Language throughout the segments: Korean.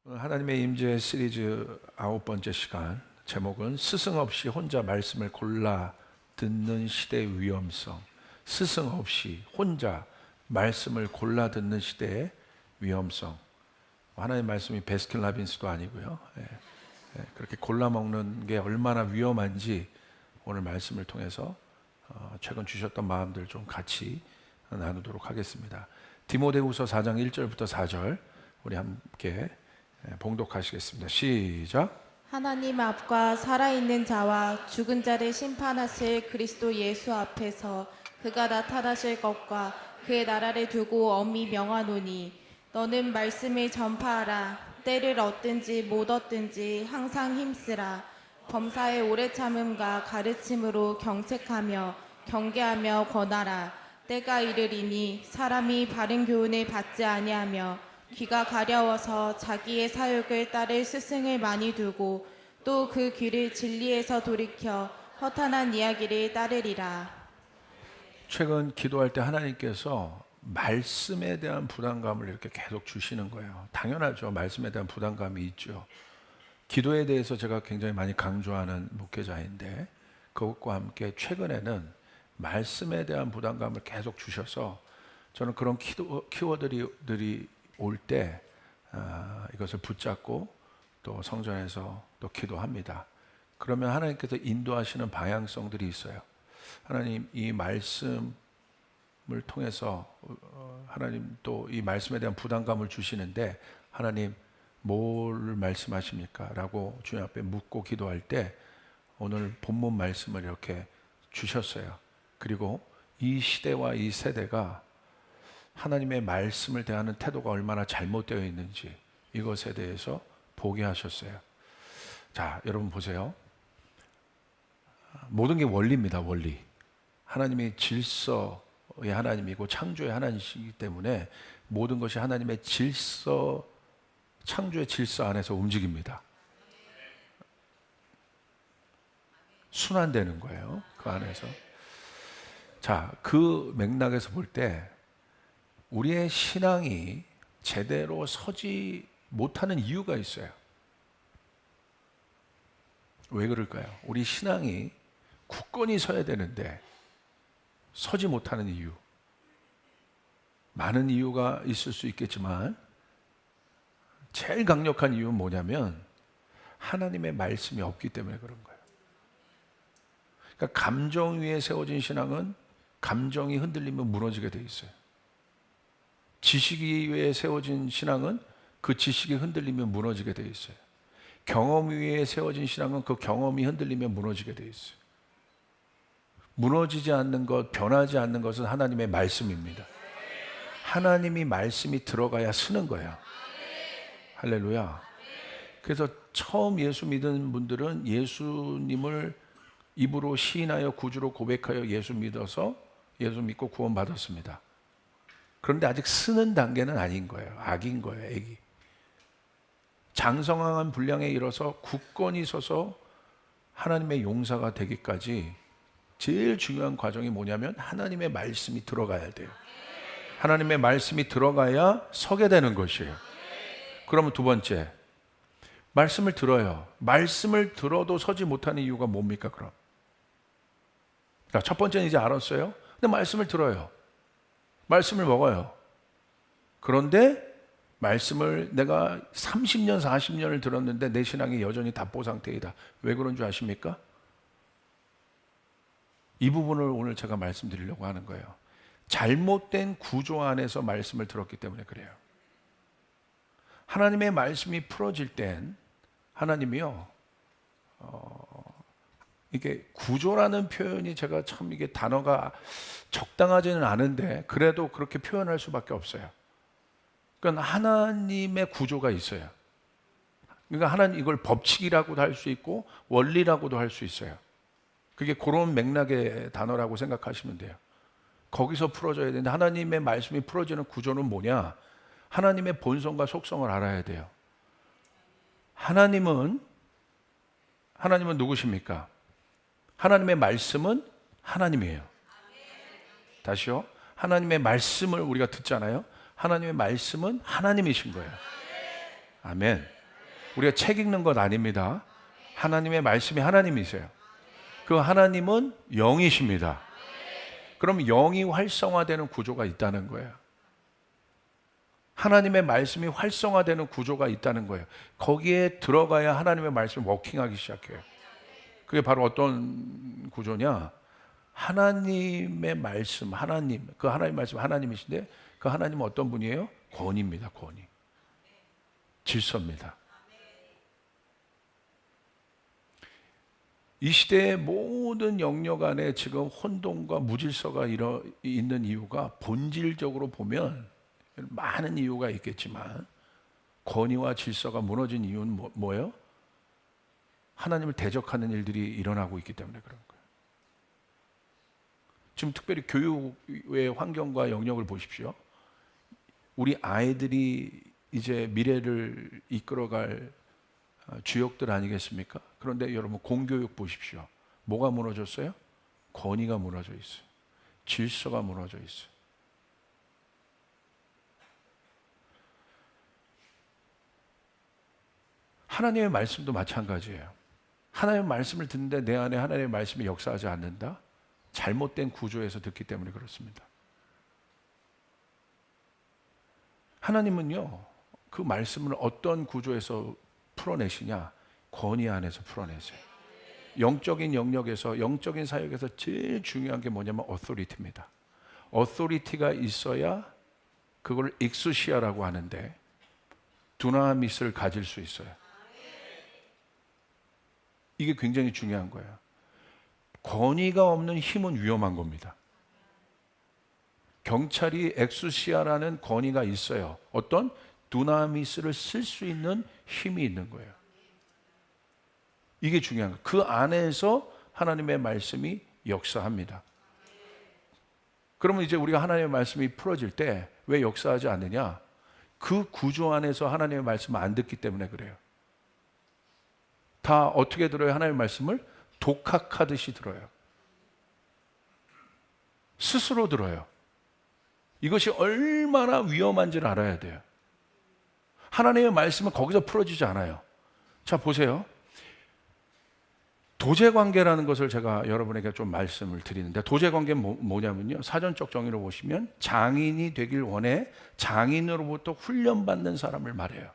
하나님의 임재 시리즈 9번째 시간, 제목은 스승 없이 혼자 말씀을 골라 듣는 시대의 위험성. 스승 없이 혼자 말씀을 골라 듣는 시대의 위험성. 하나님의 말씀이 베스킨라빈스도 아니고요. 그렇게 골라 먹는 게 얼마나 위험한지 오늘 말씀을 통해서 최근 주셨던 마음들 좀 같이 나누도록 하겠습니다. 디모데후서 4장 1절부터 4절 우리 함께 봉독하시겠습니다. 시작. 하나님 앞과 살아있는 자와 죽은 자를 심판하실 그리스도 예수 앞에서 그가 나타나실 것과 그의 나라를 두고 엄히 명하노니 너는 말씀을 전파하라. 때를 얻든지 못 얻든지 항상 힘쓰라. 범사의 오래 참음과 가르침으로 경책하며 경계하며 권하라. 때가 이르리니 사람이 바른 교훈을 받지 아니하며 귀가 가려워서 자기의 사욕을 따를 스승을 많이 두고 또 그 귀를 진리에서 돌이켜 허탄한 이야기를 따르리라. 최근 기도할 때 하나님께서 말씀에 대한 부담감을 이렇게 계속 주시는 거예요. 당연하죠. 말씀에 대한 부담감이 있죠. 기도에 대해서 제가 굉장히 많이 강조하는 목회자인데 그것과 함께 최근에는 말씀에 대한 부담감을 계속 주셔서 저는 그런 키워드들이 올 때 이것을 붙잡고 또 성전에서 또 기도합니다. 그러면 하나님께서 인도하시는 방향성들이 있어요. 하나님 이 말씀을 통해서 하나님 또 이 말씀에 대한 부담감을 주시는데 하나님 뭘 말씀하십니까? 라고 주님 앞에 묻고 기도할 때 오늘 본문 말씀을 이렇게 주셨어요. 그리고 이 시대와 이 세대가 하나님의 말씀을 대하는 태도가 얼마나 잘못되어 있는지 이것에 대해서 보게 하셨어요. 자, 여러분 보세요. 모든 게 원리입니다. 원리. 하나님이 질서의 하나님이고 창조의 하나님이시기 때문에 모든 것이 하나님의 질서, 창조의 질서 안에서 움직입니다. 순환되는 거예요. 그 안에서. 자, 그 맥락에서 볼 때 우리의 신앙이 제대로 서지 못하는 이유가 있어요. 왜 그럴까요? 우리 신앙이 굳건히 서야 되는데 서지 못하는 이유. 많은 이유가 있을 수 있겠지만 제일 강력한 이유는 뭐냐면 하나님의 말씀이 없기 때문에 그런 거예요. 그러니까 감정 위에 세워진 신앙은 감정이 흔들리면 무너지게 돼 있어요. 지식 위에 세워진 신앙은 그 지식이 흔들리면 무너지게 돼 있어요. 경험 위에 세워진 신앙은 그 경험이 흔들리면 무너지게 돼 있어요. 무너지지 않는 것, 변하지 않는 것은 하나님의 말씀입니다. 하나님이 말씀이 들어가야 쓰는 거예요. 할렐루야. 그래서 처음 예수 믿은 분들은 예수님을 입으로 시인하여 구주로 고백하여 예수 믿어서 예수 믿고 구원받았습니다. 그런데 아직 쓰는 단계는 아닌 거예요. 악인 거예요. 애기. 장성한 분량에 이르러서 굳건히 서서 하나님의 용사가 되기까지 제일 중요한 과정이 뭐냐면 하나님의 말씀이 들어가야 돼요. 하나님의 말씀이 들어가야 서게 되는 것이에요. 그러면 두 번째, 말씀을 들어요. 말씀을 들어도 서지 못하는 이유가 뭡니까 그럼? 자, 첫 번째는 이제 알았어요. 근데 말씀을 들어요. 말씀을 먹어요. 그런데 말씀을 내가 30년, 40년을 들었는데 내 신앙이 여전히 답보 상태이다. 왜 그런 줄 아십니까? 이 부분을 오늘 제가 말씀드리려고 하는 거예요. 잘못된 구조 안에서 말씀을 들었기 때문에 그래요. 하나님의 말씀이 풀어질 땐 하나님이요. 이게 구조라는 표현이 제가 참 이게 단어가 적당하지는 않은데 그래도 그렇게 표현할 수밖에 없어요. 그러니까 하나님의 구조가 있어요. 그러니까 하나님 이걸 법칙이라고도 할 수 있고 원리라고도 할 수 있어요. 그게 그런 맥락의 단어라고 생각하시면 돼요. 거기서 풀어져야 되는데 하나님의 말씀이 풀어지는 구조는 뭐냐? 하나님의 본성과 속성을 알아야 돼요. 하나님은 누구십니까? 하나님의 말씀은 하나님이에요. 다시요. 하나님의 말씀을 우리가 듣잖아요. 하나님의 말씀은 하나님이신 거예요. 아멘. 우리가 책 읽는 것 아닙니다. 하나님의 말씀이 하나님이세요. 그 하나님은 영이십니다. 그럼 영이 활성화되는 구조가 있다는 거예요. 하나님의 말씀이 활성화되는 구조가 있다는 거예요. 거기에 들어가야 하나님의 말씀이 워킹하기 시작해요. 그게 바로 어떤 구조냐? 하나님의 말씀, 하나님, 그 하나님의 말씀 하나님이신데 그 하나님은 어떤 분이에요? 권위입니다. 권위. 질서입니다. 이 시대의 모든 영역 안에 지금 혼돈과 무질서가 있는 이유가 본질적으로 보면 많은 이유가 있겠지만 권위와 질서가 무너진 이유는 뭐예요? 하나님을 대적하는 일들이 일어나고 있기 때문에 그런 거예요. 지금 특별히 교육의 환경과 영역을 보십시오. 우리 아이들이 이제 미래를 이끌어갈 주역들 아니겠습니까? 그런데 여러분 공교육 보십시오. 뭐가 무너졌어요? 권위가 무너져 있어요. 질서가 무너져 있어요. 하나님의 말씀도 마찬가지예요. 하나님의 말씀을 듣는데 내 안에 하나님의 말씀이 역사하지 않는다? 잘못된 구조에서 듣기 때문에 그렇습니다. 하나님은요, 그 말씀을 어떤 구조에서 풀어내시냐? 권위 안에서 풀어내세요. 영적인 영역에서, 영적인 사역에서 제일 중요한 게 뭐냐면 어토리티입니다. 어토리티가 있어야 그걸 익수시아라고 하는데 두나미스를 가질 수 있어요. 이게 굉장히 중요한 거예요. 권위가 없는 힘은 위험한 겁니다. 경찰이 엑수시아라는 권위가 있어요. 어떤 두나미스를 쓸 수 있는 힘이 있는 거예요. 이게 중요한 거예요. 그 안에서 하나님의 말씀이 역사합니다. 그러면 이제 우리가 하나님의 말씀이 풀어질 때 왜 역사하지 않느냐? 그 구조 안에서 하나님의 말씀을 안 듣기 때문에 그래요. 다 어떻게 들어요? 하나님의 말씀을 독학하듯이 들어요. 스스로 들어요. 이것이 얼마나 위험한지를 알아야 돼요. 하나님의 말씀은 거기서 풀어지지 않아요. 자, 보세요. 도제관계라는 것을 제가 여러분에게 좀 말씀을 드리는데, 도제관계는 뭐냐면요, 사전적 정의로 보시면 장인이 되길 원해 장인으로부터 훈련받는 사람을 말해요.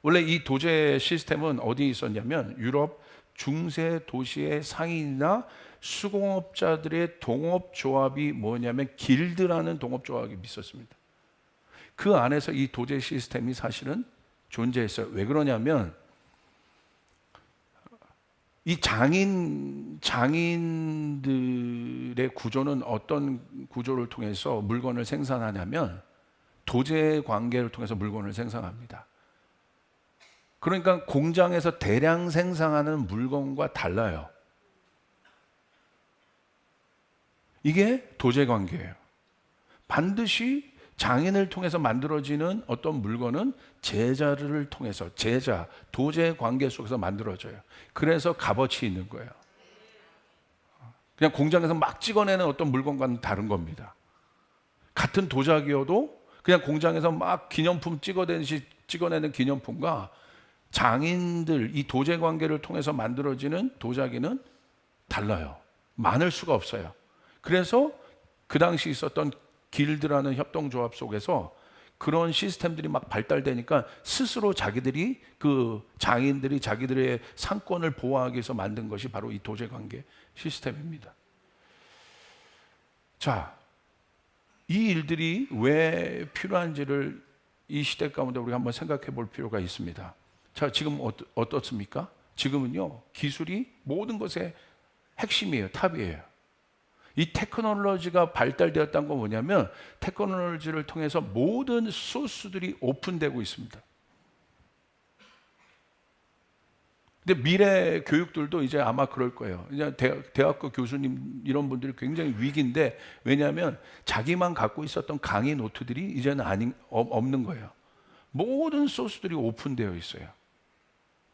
원래 이 도제 시스템은 어디에 있었냐면 유럽 중세 도시의 상인이나 수공업자들의 동업조합이 뭐냐면 길드라는 동업조합이 있었습니다. 그 안에서 이 도제 시스템이 사실은 존재했어요. 왜 그러냐면 이 장인들의 구조는 어떤 구조를 통해서 물건을 생산하냐면 도제 관계를 통해서 물건을 생산합니다. 그러니까 공장에서 대량 생산하는 물건과 달라요. 이게 도제 관계예요. 반드시 장인을 통해서 만들어지는 어떤 물건은 제자를 통해서, 제자, 도제 관계 속에서 만들어져요. 그래서 값어치 있는 거예요. 그냥 공장에서 막 찍어내는 어떤 물건과는 다른 겁니다. 같은 도자기여도 그냥 공장에서 막 기념품 찍어내는 기념품과 장인들, 이 도제 관계를 통해서 만들어지는 도자기는 달라요. 많을 수가 없어요. 그래서 그 당시 있었던 길드라는 협동조합 속에서 그런 시스템들이 막 발달되니까 스스로 자기들이, 그 장인들이 자기들의 상권을 보호하기 위해서 만든 것이 바로 이 도제관계 시스템입니다. 자, 이 일들이 왜 필요한지를 이 시대 가운데 우리가 한번 생각해 볼 필요가 있습니다. 자, 지금 어떻습니까? 지금은요, 기술이 모든 것의 핵심이에요. 탑이에요. 이 테크놀로지가 발달되었다는 건 뭐냐면 테크놀로지를 통해서 모든 소스들이 오픈되고 있습니다. 근데 미래 교육들도 이제 아마 그럴 거예요. 이제 대학교 교수님 이런 분들이 굉장히 위기인데, 왜냐하면 자기만 갖고 있었던 강의 노트들이 이제는 없는 거예요. 모든 소스들이 오픈되어 있어요.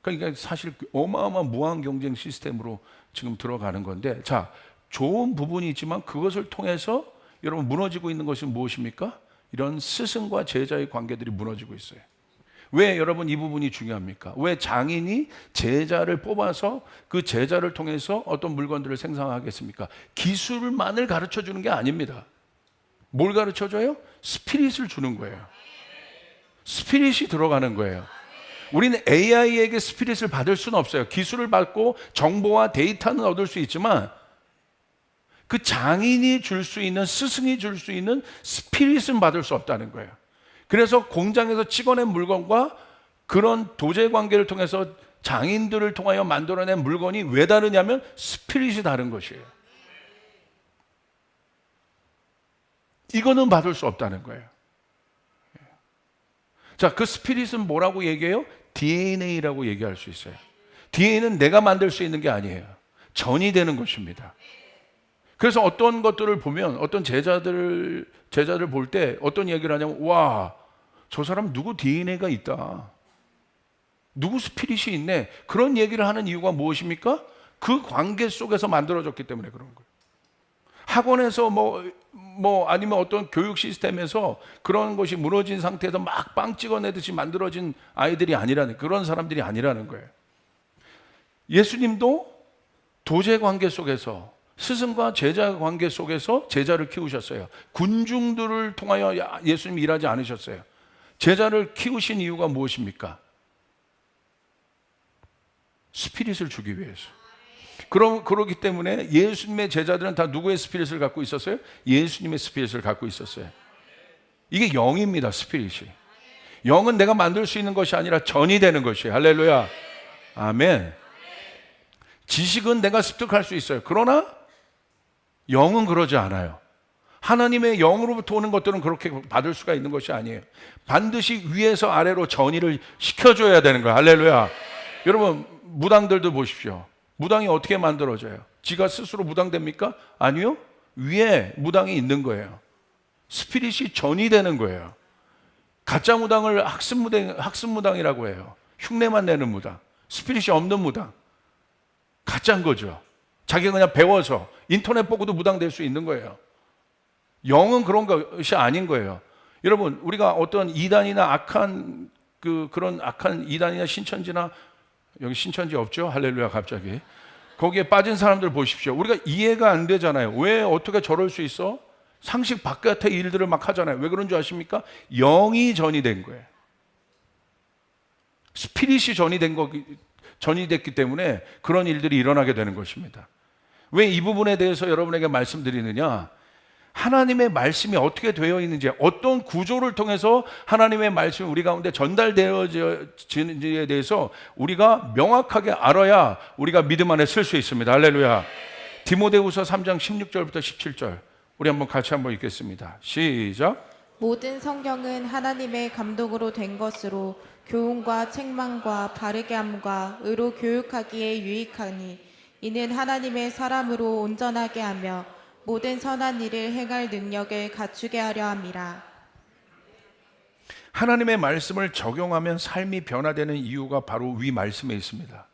그러니까 사실 어마어마한 무한 경쟁 시스템으로 지금 들어가는 건데, 자, 좋은 부분이 있지만 그것을 통해서 여러분 무너지고 있는 것이 무엇입니까? 이런 스승과 제자의 관계들이 무너지고 있어요. 왜 여러분 이 부분이 중요합니까? 왜 장인이 제자를 뽑아서 그 제자를 통해서 어떤 물건들을 생산하겠습니까? 기술만을 가르쳐 주는 게 아닙니다. 뭘 가르쳐 줘요? 스피릿을 주는 거예요. 스피릿이 들어가는 거예요. 우리는 AI에게 스피릿을 받을 수는 없어요. 기술을 받고 정보와 데이터는 얻을 수 있지만 그 장인이 줄 수 있는, 스승이 줄 수 있는 스피릿은 받을 수 없다는 거예요. 그래서 공장에서 찍어낸 물건과 그런 도제 관계를 통해서 장인들을 통하여 만들어낸 물건이 왜 다르냐면 스피릿이 다른 것이에요. 이거는 받을 수 없다는 거예요. 자, 그 스피릿은 뭐라고 얘기해요? DNA라고 얘기할 수 있어요. DNA는 내가 만들 수 있는 게 아니에요. 전이 되는 것입니다. 그래서 어떤 것들을 보면 어떤 제자들 볼 때 어떤 얘기를 하냐면, 와, 저 사람 누구 DNA가 있다. 누구 스피릿이 있네. 그런 얘기를 하는 이유가 무엇입니까? 그 관계 속에서 만들어졌기 때문에 그런 거예요. 학원에서 아니면 어떤 교육 시스템에서 그런 것이 무너진 상태에서 막 빵 찍어내듯이 만들어진 아이들이 아니라는, 그런 사람들이 아니라는 거예요. 예수님도 도제 관계 속에서, 스승과 제자 관계 속에서 제자를 키우셨어요. 군중들을 통하여 예수님이 일하지 않으셨어요. 제자를 키우신 이유가 무엇입니까? 스피릿을 주기 위해서. 그러기 때문에 예수님의 제자들은 다 누구의 스피릿을 갖고 있었어요? 예수님의 스피릿을 갖고 있었어요. 이게 영입니다. 스피릿이. 영은 내가 만들 수 있는 것이 아니라 전이 되는 것이에요. 할렐루야. 아멘. 지식은 내가 습득할 수 있어요. 그러나 영은 그러지 않아요. 하나님의 영으로부터 오는 것들은 그렇게 받을 수가 있는 것이 아니에요. 반드시 위에서 아래로 전이를 시켜줘야 되는 거예요. 할렐루야. 여러분, 무당들도 보십시오. 무당이 어떻게 만들어져요? 지가 스스로 무당됩니까? 아니요. 위에 무당이 있는 거예요. 스피릿이 전이 되는 거예요. 가짜 무당을 학습무당이라고 해요. 흉내만 내는 무당. 스피릿이 없는 무당. 가짜인 거죠. 자기가 그냥 배워서 인터넷 보고도 무당 될 수 있는 거예요. 영은 그런 것이 아닌 거예요. 여러분, 우리가 어떤 이단이나 그런 악한 이단이나 신천지나, 여기 신천지 없죠? 할렐루야. 갑자기 거기에 빠진 사람들 보십시오. 우리가 이해가 안 되잖아요. 왜 어떻게 저럴 수 있어? 상식 바깥의 일들을 막 하잖아요. 왜 그런 줄 아십니까? 영이 전이 된 거예요. 스피릿이 전이 됐기 때문에 그런 일들이 일어나게 되는 것입니다. 왜 이 부분에 대해서 여러분에게 말씀드리느냐? 하나님의 말씀이 어떻게 되어 있는지, 어떤 구조를 통해서 하나님의 말씀이 우리 가운데 전달되어지는지에 대해서 우리가 명확하게 알아야 우리가 믿음 안에 설 수 있습니다. 할렐루야. 디모데후서 3장 16절부터 17절 우리 같이 한번 읽겠습니다. 시작. 모든 성경은 하나님의 감동으로 된 것으로 교훈과 책망과 바르게 함과 의로 교육하기에 유익하니 이는 하나님의 사람으로 온전하게 하며 모든 선한 일을 행할 능력을 갖추게 하려 함이라. 하나님의 말씀을 적용하면 삶이 변화되는 이유가 바로 위 말씀에 있습니다.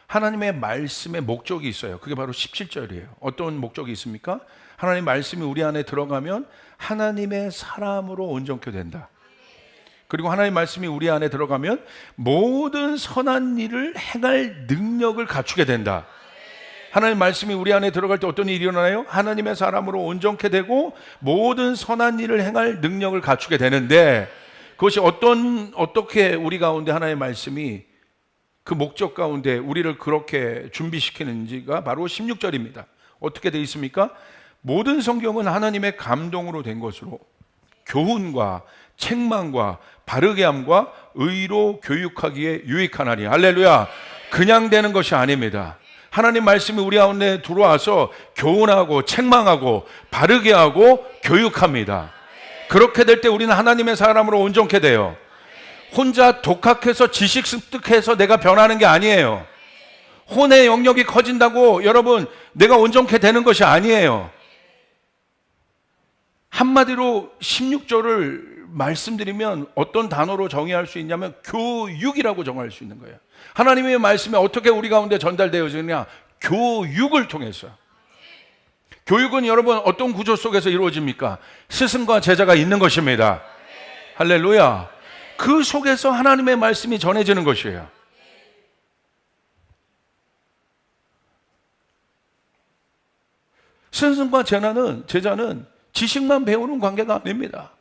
하나님의 말씀의 목적이 있어요. 그게 바로 17절이에요. 어떤 목적이 있습니까? 하나님의 말씀이 우리 안에 들어가면 하나님의 사람으로 온전케 된다. 그리고 하나님의 말씀이 우리 안에 들어가면 모든 선한 일을 행할 능력을 갖추게 된다. 하나님의 말씀이 우리 안에 들어갈 때 어떤 일이 일어나요? 하나님의 사람으로 온전케 되고 모든 선한 일을 행할 능력을 갖추게 되는데, 그것이 어떻게 우리 가운데 하나님의 말씀이 그 목적 가운데 우리를 그렇게 준비시키는지가 바로 16절입니다. 어떻게 되어 있습니까? 모든 성경은 하나님의 감동으로 된 것으로 교훈과 책망과 바르게 함과 의로 교육하기에 유익하나니. 할렐루야. 그냥 되는 것이 아닙니다. 하나님 말씀이 우리 가운데 들어와서 교훈하고 책망하고 바르게 하고 교육합니다. 그렇게 될 때 우리는 하나님의 사람으로 온전케 돼요. 혼자 독학해서 지식 습득해서 내가 변하는 게 아니에요. 혼의 영역이 커진다고 여러분 내가 온전케 되는 것이 아니에요. 한마디로 16절을 말씀드리면 어떤 단어로 정의할 수 있냐면 교육이라고 정할 수 있는 거예요. 하나님의 말씀이 어떻게 우리 가운데 전달되어지느냐? 교육을 통해서. 교육은 여러분 어떤 구조 속에서 이루어집니까? 스승과 제자가 있는 것입니다. 할렐루야. 그 속에서 하나님의 말씀이 전해지는 것이에요. 스승과 제자는 지식만 배우는 관계가 아닙니다.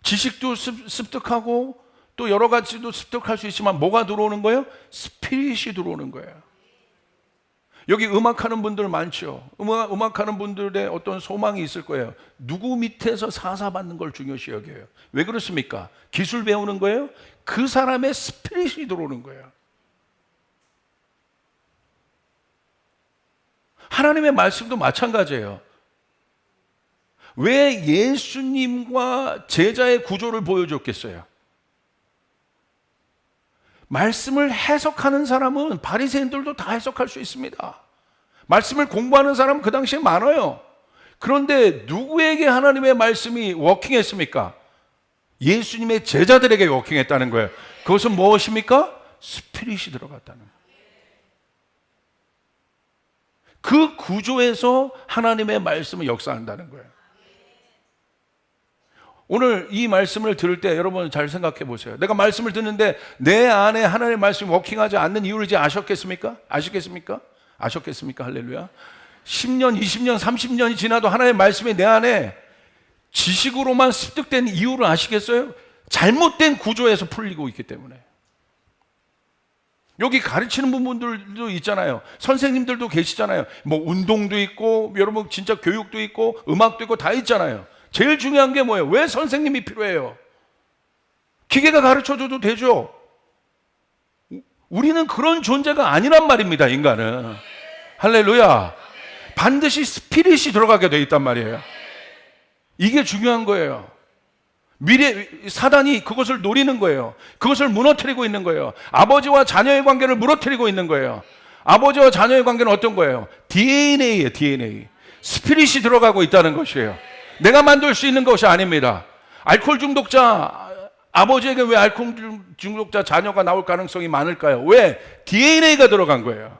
지식도 습득하고 또 여러 가지도 습득할 수 있지만 뭐가 들어오는 거예요? 스피릿이 들어오는 거예요. 여기 음악하는 분들 많죠. 음악하는 분들의 어떤 소망이 있을 거예요. 누구 밑에서 사사받는 걸 중요시 여겨요. 왜 그렇습니까? 기술 배우는 거예요? 그 사람의 스피릿이 들어오는 거예요. 하나님의 말씀도 마찬가지예요. 왜 예수님과 제자의 구조를 보여줬겠어요? 말씀을 해석하는 사람은 바리새인들도 다 해석할 수 있습니다. 말씀을 공부하는 사람은 그 당시에 많아요. 그런데 누구에게 하나님의 말씀이 워킹했습니까? 예수님의 제자들에게 워킹했다는 거예요. 그것은 무엇입니까? 스피릿이 들어갔다는 거예요. 그 구조에서 하나님의 말씀을 역사한다는 거예요. 오늘 이 말씀을 들을 때 여러분 잘 생각해 보세요. 내가 말씀을 듣는데 내 안에 하나님의 말씀이 워킹하지 않는 이유를 이제 아셨겠습니까? 아셨겠습니까? 할렐루야. 10년, 20년, 30년이 지나도 하나님의 말씀이 내 안에 지식으로만 습득된 이유를 아시겠어요? 잘못된 구조에서 풀리고 있기 때문에. 여기 가르치는 부분들도 있잖아요. 선생님들도 계시잖아요. 뭐 운동도 있고 여러분 진짜 교육도 있고 음악도 있고 다 있잖아요. 제일 중요한 게 뭐예요? 왜 선생님이 필요해요? 기계가 가르쳐줘도 되죠. 우리는 그런 존재가 아니란 말입니다. 인간은. 할렐루야. 반드시 스피릿이 들어가게 돼 있단 말이에요. 이게 중요한 거예요. 사단이 그것을 노리는 거예요. 그것을 무너뜨리고 있는 거예요. 아버지와 자녀의 관계를 무너뜨리고 있는 거예요. 아버지와 자녀의 관계는 어떤 거예요? DNA예요. DNA. 스피릿이 들어가고 있다는 것이에요. 내가 만들 수 있는 것이 아닙니다. 알코올 중독자 아버지에게 왜 알코올 중독자 자녀가 나올 가능성이 많을까요? 왜? DNA가 들어간 거예요.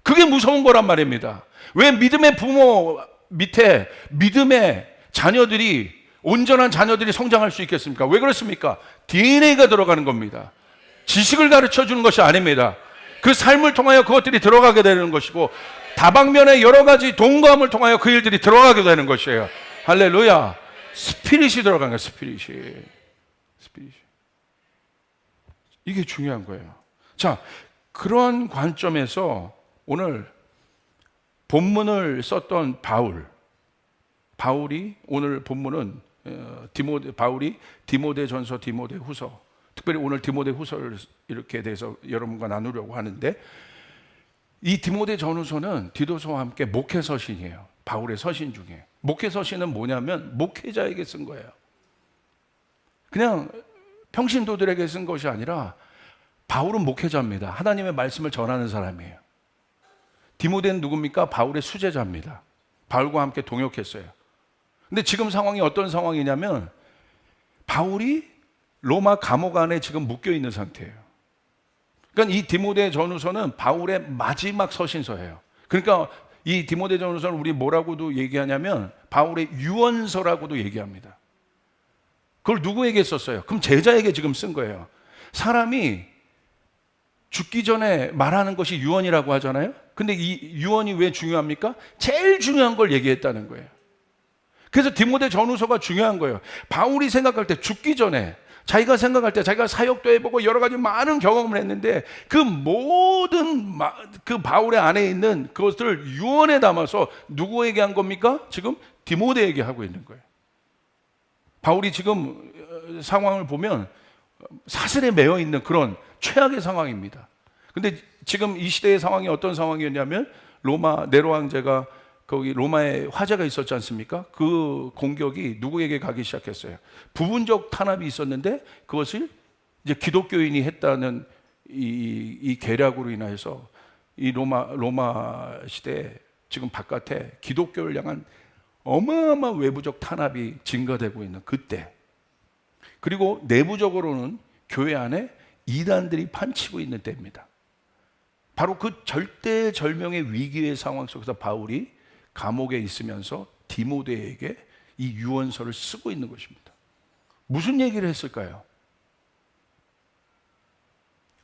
그게 무서운 거란 말입니다. 왜 믿음의 부모 밑에 믿음의 자녀들이 온전한 자녀들이 성장할 수 있겠습니까? 왜 그렇습니까? DNA가 들어가는 겁니다. 지식을 가르쳐 주는 것이 아닙니다. 그 삶을 통하여 그것들이 들어가게 되는 것이고 다방면의 여러 가지 동감을 통하여 그 일들이 들어가게 되는 것이에요. 할렐루야. 스피릿이 들어간 거예요. 스피릿이. 이게 중요한 거예요. 자, 그런 관점에서 오늘 본문을 썼던 바울이 오늘 본문은 바울이 디모데전서, 디모데후서, 특별히 오늘 디모데후서를 이렇게 대해서 여러분과 나누려고 하는데 이 디모데전후서는 디도서와 함께 목회서신이에요. 바울의 서신 중에. 목회서신은 뭐냐면 목회자에게 쓴 거예요. 그냥 평신도들에게 쓴 것이 아니라 바울은 목회자입니다. 하나님의 말씀을 전하는 사람이에요. 디모데는 누굽니까? 바울의 수제자입니다. 바울과 함께 동역했어요. 근데 지금 상황이 어떤 상황이냐면 바울이 로마 감옥 안에 지금 묶여 있는 상태예요. 그러니까 이 디모데 전후서는 바울의 마지막 서신서예요. 그러니까 이 디모데 전후서는 우리 뭐라고도 얘기하냐면 바울의 유언서라고도 얘기합니다. 그걸 누구에게 썼어요? 그럼 제자에게 지금 쓴 거예요. 사람이 죽기 전에 말하는 것이 유언이라고 하잖아요. 근데 이 유언이 왜 중요합니까? 제일 중요한 걸 얘기했다는 거예요. 그래서 디모데 전후서가 중요한 거예요. 바울이 생각할 때 죽기 전에 자기가 생각할 때 자기가 사역도 해보고 여러 가지 많은 경험을 했는데 그 모든 그 바울의 안에 있는 그것들을 유언에 담아서 누구에게 한 겁니까? 지금 디모데에게 하고 있는 거예요. 바울이 지금 상황을 보면 사슬에 매여 있는 그런 최악의 상황입니다. 근데 지금 이 시대의 상황이 어떤 상황이었냐면 네로 황제가 거기 로마에 화재가 있었지 않습니까? 그 공격이 누구에게 가기 시작했어요. 부분적 탄압이 있었는데 그것을 이제 기독교인이 했다는 이 계략으로 인해서 이 로마 시대에 지금 바깥에 기독교를 향한 어마어마한 외부적 탄압이 증가되고 있는 그때, 그리고 내부적으로는 교회 안에 이단들이 판치고 있는 때입니다. 바로 그 절대절명의 위기의 상황 속에서 바울이 감옥에 있으면서 디모데에게 이 유언서를 쓰고 있는 것입니다. 무슨 얘기를 했을까요?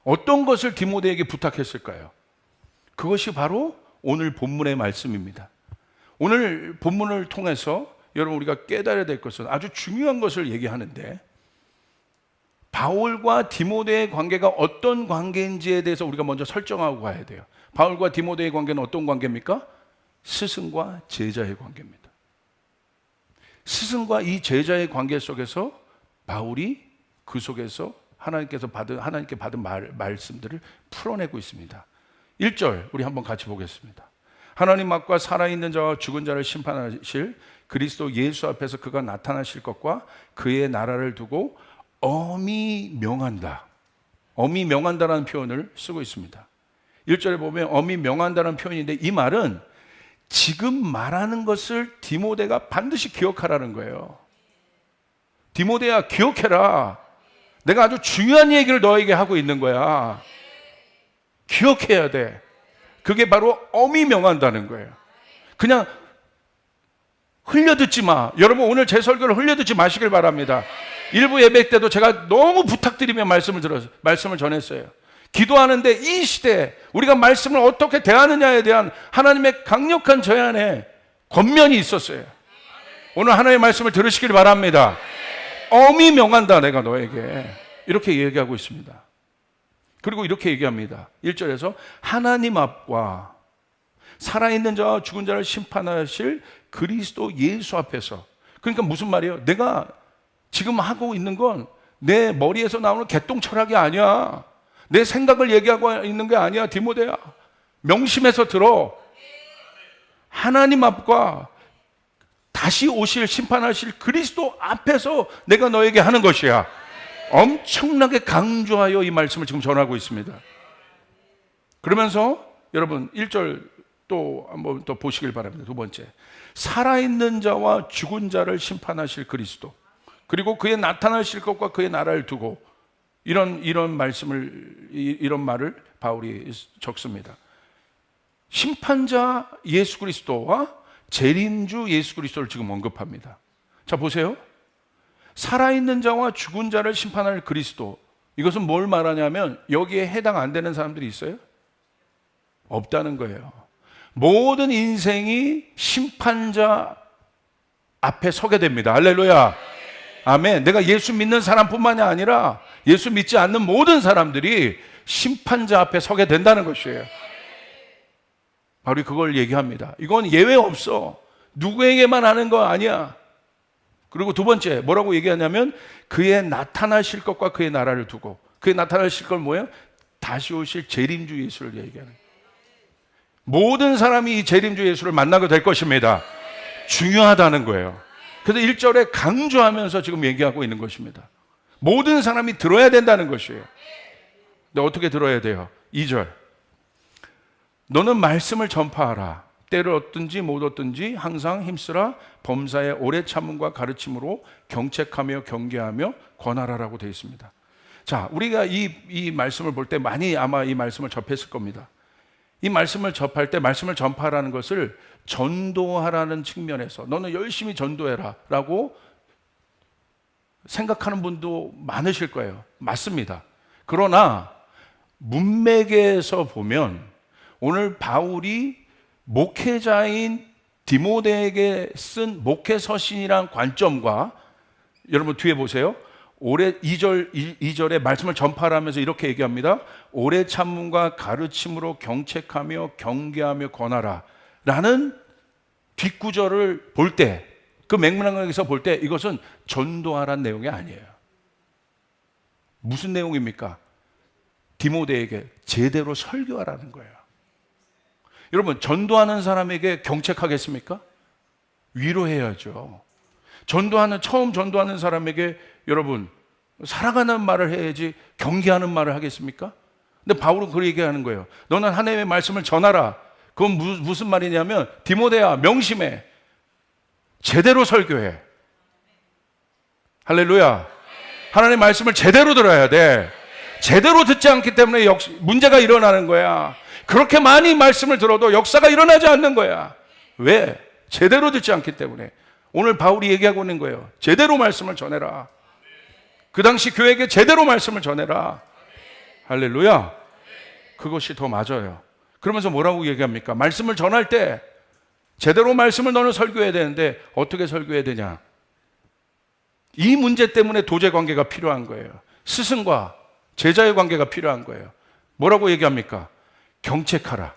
어떤 것을 디모데에게 부탁했을까요? 그것이 바로 오늘 본문의 말씀입니다. 오늘 본문을 통해서 여러분 우리가 깨달아야 될 것은 아주 중요한 것을 얘기하는데, 바울과 디모데의 관계가 어떤 관계인지에 대해서 우리가 먼저 설정하고 가야 돼요. 바울과 디모데의 관계는 어떤 관계입니까? 스승과 제자의 관계입니다. 스승과 이 제자의 관계 속에서 바울이 그 속에서 하나님께 받은 말씀들을 풀어내고 있습니다. 1절 우리 한번 같이 보겠습니다. 하나님 앞과 살아있는 자와 죽은 자를 심판하실 그리스도 예수 앞에서 그가 나타나실 것과 그의 나라를 두고 엄히 명한다. 엄히 명한다라는 표현을 쓰고 있습니다. 1절에 보면 엄히 명한다는 표현인데, 이 말은 지금 말하는 것을 디모데가 반드시 기억하라는 거예요. 디모데야, 기억해라. 내가 아주 중요한 얘기를 너에게 하고 있는 거야. 기억해야 돼. 그게 바로 엄히 명한다는 거예요. 그냥 흘려듣지 마. 여러분 오늘 제 설교를 흘려듣지 마시길 바랍니다. 일부 예배 때도 제가 너무 부탁드리며 말씀을 전했어요. 기도하는데 이 시대에 우리가 말씀을 어떻게 대하느냐에 대한 하나님의 강력한 제안에 권면이 있었어요. 오늘 하나님의 말씀을 들으시길 바랍니다. 엄히 명한다, 내가 너에게. 이렇게 얘기하고 있습니다. 그리고 이렇게 얘기합니다. 1절에서 하나님 앞과 살아있는 자와 죽은 자를 심판하실 그리스도 예수 앞에서. 그러니까 무슨 말이에요? 내가 지금 하고 있는 건 내 머리에서 나오는 개똥 철학이 아니야. 내 생각을 얘기하고 있는 게 아니야. 디모데야, 명심해서 들어. 하나님 앞과 다시 오실 심판하실 그리스도 앞에서 내가 너에게 하는 것이야. 엄청나게 강조하여 이 말씀을 지금 전하고 있습니다. 그러면서 여러분 1절 또 한번 또 보시길 바랍니다. 두 번째, 살아있는 자와 죽은 자를 심판하실 그리스도, 그리고 그의 나타나실 것과 그의 나라를 두고, 이런 말을 바울이 적습니다. 심판자 예수 그리스도와 재림주 예수 그리스도를 지금 언급합니다. 자, 보세요. 살아있는 자와 죽은 자를 심판할 그리스도, 이것은 뭘 말하냐면 여기에 해당 안 되는 사람들이 있어요? 없다는 거예요. 모든 인생이 심판자 앞에 서게 됩니다. 할렐루야, 아멘. 내가 예수 믿는 사람뿐만이 아니라 예수 믿지 않는 모든 사람들이 심판자 앞에 서게 된다는 것이에요. 바로 그걸 얘기합니다. 이건 예외 없어. 누구에게만 하는 거 아니야. 그리고 두 번째 뭐라고 얘기하냐면 그의 나타나실 것과 그의 나라를 두고, 그의 나타나실 건 뭐예요? 다시 오실 재림주 예수를 얘기하는 거예요. 모든 사람이 이 재림주 예수를 만나게 될 것입니다. 중요하다는 거예요. 그래서 1절에 강조하면서 지금 얘기하고 있는 것입니다. 모든 사람이 들어야 된다는 것이에요. 근데 어떻게 들어야 돼요? 2절, 너는 말씀을 전파하라. 때를 얻든지 못 얻든지 항상 힘쓰라. 범사에 오래 참음과 가르침으로 경책하며 경계하며 권하라라고 되어 있습니다. 자, 우리가 이 말씀을 볼 때 많이 아마 이 말씀을 접했을 겁니다. 이 말씀을 접할 때 말씀을 전파하라는 것을 전도하라는 측면에서 너는 열심히 전도해라 라고 생각하는 분도 많으실 거예요. 맞습니다. 그러나 문맥에서 보면 오늘 바울이 목회자인 디모데에게 쓴 목회서신이란 관점과, 여러분 뒤에 보세요. 오래 2절에 말씀을 전파하면서 이렇게 얘기합니다. 오래 참음과 가르침으로 경책하며 경계하며 권하라 라는 뒷구절을 볼 때, 그 맥락에서 볼 때 이것은 전도하라는 내용이 아니에요. 무슨 내용입니까? 디모데에게 제대로 설교하라는 거예요. 여러분, 전도하는 사람에게 경책하겠습니까? 위로해야죠. 처음 전도하는 사람에게 여러분 사랑하는 말을 해야지 경계하는 말을 하겠습니까? 근데 바울은 그렇게 얘기하는 거예요. 너는 하나님의 말씀을 전하라. 그건 무슨 말이냐면 디모데야, 명심해. 제대로 설교해. 할렐루야. 하나님의 말씀을 제대로 들어야 돼. 제대로 듣지 않기 때문에 문제가 일어나는 거야. 그렇게 많이 말씀을 들어도 역사가 일어나지 않는 거야. 왜? 제대로 듣지 않기 때문에. 오늘 바울이 얘기하고 있는 거예요. 제대로 말씀을 전해라. 그 당시 교회에게 제대로 말씀을 전해라. 할렐루야. 그것이 더 맞아요. 그러면서 뭐라고 얘기합니까? 말씀을 전할 때 제대로 말씀을 너는 설교해야 되는데 어떻게 설교해야 되냐? 이 문제 때문에 도제 관계가 필요한 거예요. 스승과 제자의 관계가 필요한 거예요. 뭐라고 얘기합니까? 경책하라.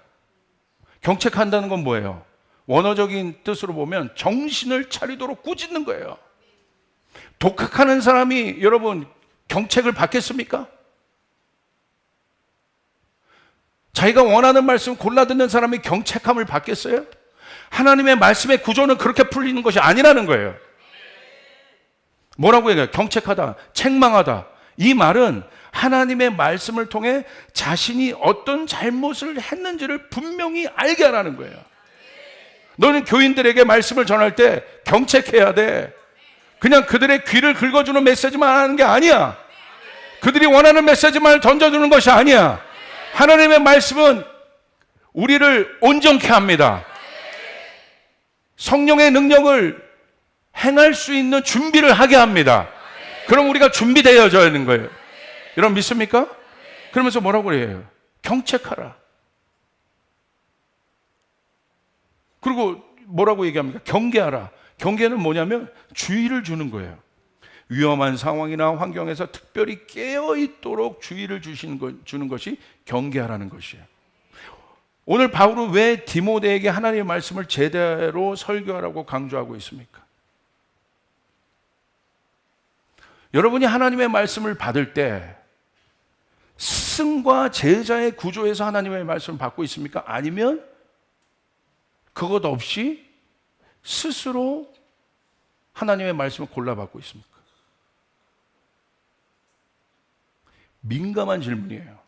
경책한다는 건 뭐예요? 원어적인 뜻으로 보면 정신을 차리도록 꾸짖는 거예요. 독학하는 사람이 여러분 경책을 받겠습니까? 자기가 원하는 말씀 골라 듣는 사람이 경책함을 받겠어요? 하나님의 말씀의 구조는 그렇게 풀리는 것이 아니라는 거예요. 뭐라고 얘기해요? 경책하다, 책망하다. 이 말은 하나님의 말씀을 통해 자신이 어떤 잘못을 했는지를 분명히 알게 하라는 거예요. 너는 교인들에게 말씀을 전할 때 경책해야 돼. 그냥 그들의 귀를 긁어주는 메시지만 하는 게 아니야. 그들이 원하는 메시지만 던져주는 것이 아니야. 하나님의 말씀은 우리를 온전케 합니다. 성령의 능력을 행할 수 있는 준비를 하게 합니다. 그럼 우리가 준비되어져야 하는 거예요. 여러분 믿습니까? 그러면서 뭐라고 그래요? 경책하라. 그리고 뭐라고 얘기합니까? 경계하라. 경계는 뭐냐면 주의를 주는 거예요. 위험한 상황이나 환경에서 특별히 깨어있도록 주의를 주는 것이 경계하라는 것이에요. 오늘 바울은 왜 디모데에게 하나님의 말씀을 제대로 설교하라고 강조하고 있습니까? 여러분이 하나님의 말씀을 받을 때 스승과 제자의 구조에서 하나님의 말씀을 받고 있습니까? 아니면 그것 없이 스스로 하나님의 말씀을 골라받고 있습니까? 민감한 질문이에요.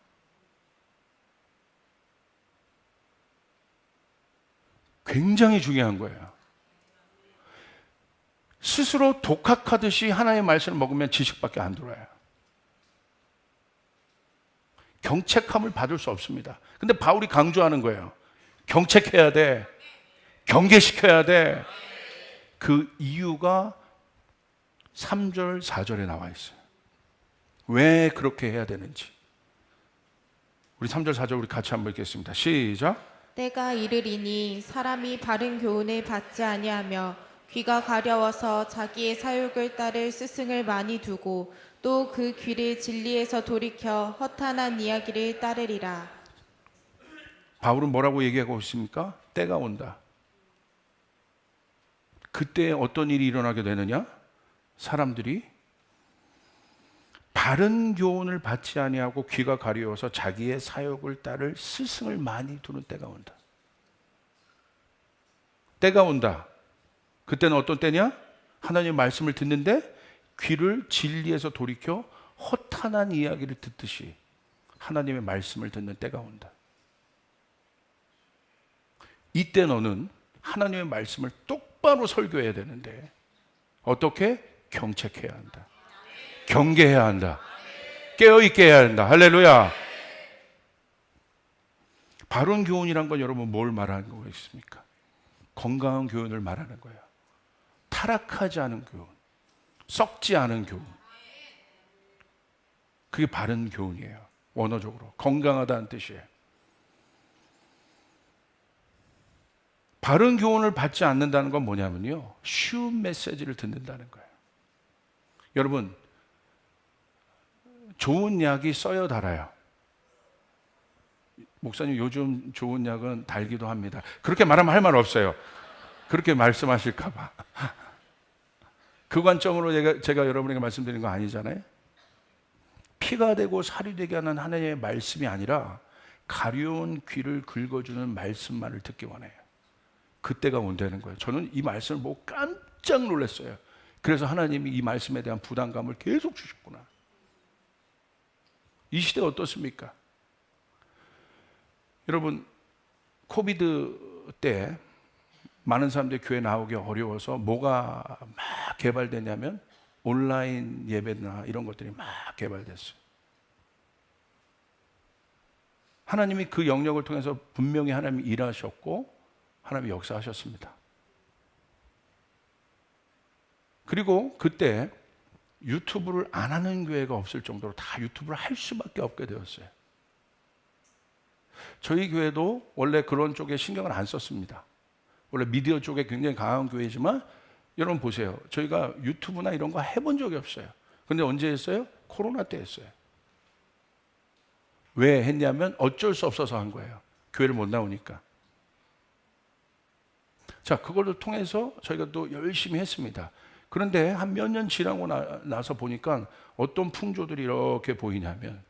굉장히 중요한 거예요. 스스로 독학하듯이 하나님의 말씀을 먹으면 지식밖에 안 들어와요. 경책함을 받을 수 없습니다. 근데 바울이 강조하는 거예요. 경책해야 돼. 경계시켜야 돼. 그 이유가 3절, 4절에 나와 있어요. 왜 그렇게 해야 되는지. 우리 3절, 4절 우리 같이 한번 읽겠습니다. 시작. 때가 이르리니 사람이 바른 교훈을 받지 아니하며 귀가 가려워서 자기의 사욕을 따를 스승을 많이 두고 또 그 귀를 진리에서 돌이켜 허탄한 이야기를 따르리라. 바울은 뭐라고 얘기하고 있습니까? 때가 온다. 그때 어떤 일이 일어나게 되느냐? 사람들이 바른 교훈을 받지 아니하고 귀가 가려워서 자기의 사욕을 따를 스승을 많이 두는 때가 온다. 때가 온다. 그때는 어떤 때냐? 하나님의 말씀을 듣는데 귀를 진리에서 돌이켜 허탄한 이야기를 듣듯이 하나님의 말씀을 듣는 때가 온다. 이때 너는 하나님의 말씀을 똑바로 설교해야 되는데 어떻게? 경책해야 한다. 경계해야 한다. 깨어있게 해야 한다. 할렐루야. 바른 교훈이란 건 여러분 뭘 말하는 거겠습니까? 건강한 교훈을 말하는 거예요. 타락하지 않은 교훈, 썩지 않은 교훈. 그게 바른 교훈이에요. 원어적으로 건강하다는 뜻이에요. 바른 교훈을 받지 않는다는 건 뭐냐면요, 쉬운 메시지를 듣는다는 거예요. 여러분, 좋은 약이 써요, 달아요? 목사님, 요즘 좋은 약은 달기도 합니다. 그렇게 말하면 할 말 없어요. 그렇게 말씀하실까 봐. 그 관점으로 제가 여러분에게 말씀드리는 거 아니잖아요. 피가 되고 살이 되게 하는 하나님의 말씀이 아니라 가려운 귀를 긁어주는 말씀만을 듣기 원해요. 그때가 온다는 거예요. 저는 이 말씀을 보고 깜짝 놀랐어요. 그래서 하나님이 이 말씀에 대한 부담감을 계속 주셨구나. 이 시대 어떻습니까? 여러분, 코비드 때 많은 사람들이 교회 나오기 어려워서 뭐가 막 개발되냐면 온라인 예배나 이런 것들이 막 개발됐어요. 하나님이 그 영역을 통해서 분명히 하나님이 일하셨고 하나님이 역사하셨습니다. 그리고 그때 유튜브를 안 하는 교회가 없을 정도로 다 유튜브를 할 수밖에 없게 되었어요. 저희 교회도 원래 그런 쪽에 신경을 안 썼습니다. 원래 미디어 쪽에 굉장히 강한 교회지만 여러분 보세요. 저희가 유튜브나 이런 거 해본 적이 없어요. 근데 언제 했어요? 코로나 때 했어요. 왜 했냐면 어쩔 수 없어서 한 거예요. 교회를 못 나오니까. 자, 그거를 통해서 저희가 또 열심히 했습니다. 그런데 한 몇 년 지나고 나서 보니까 어떤 풍조들이 이렇게 보이냐면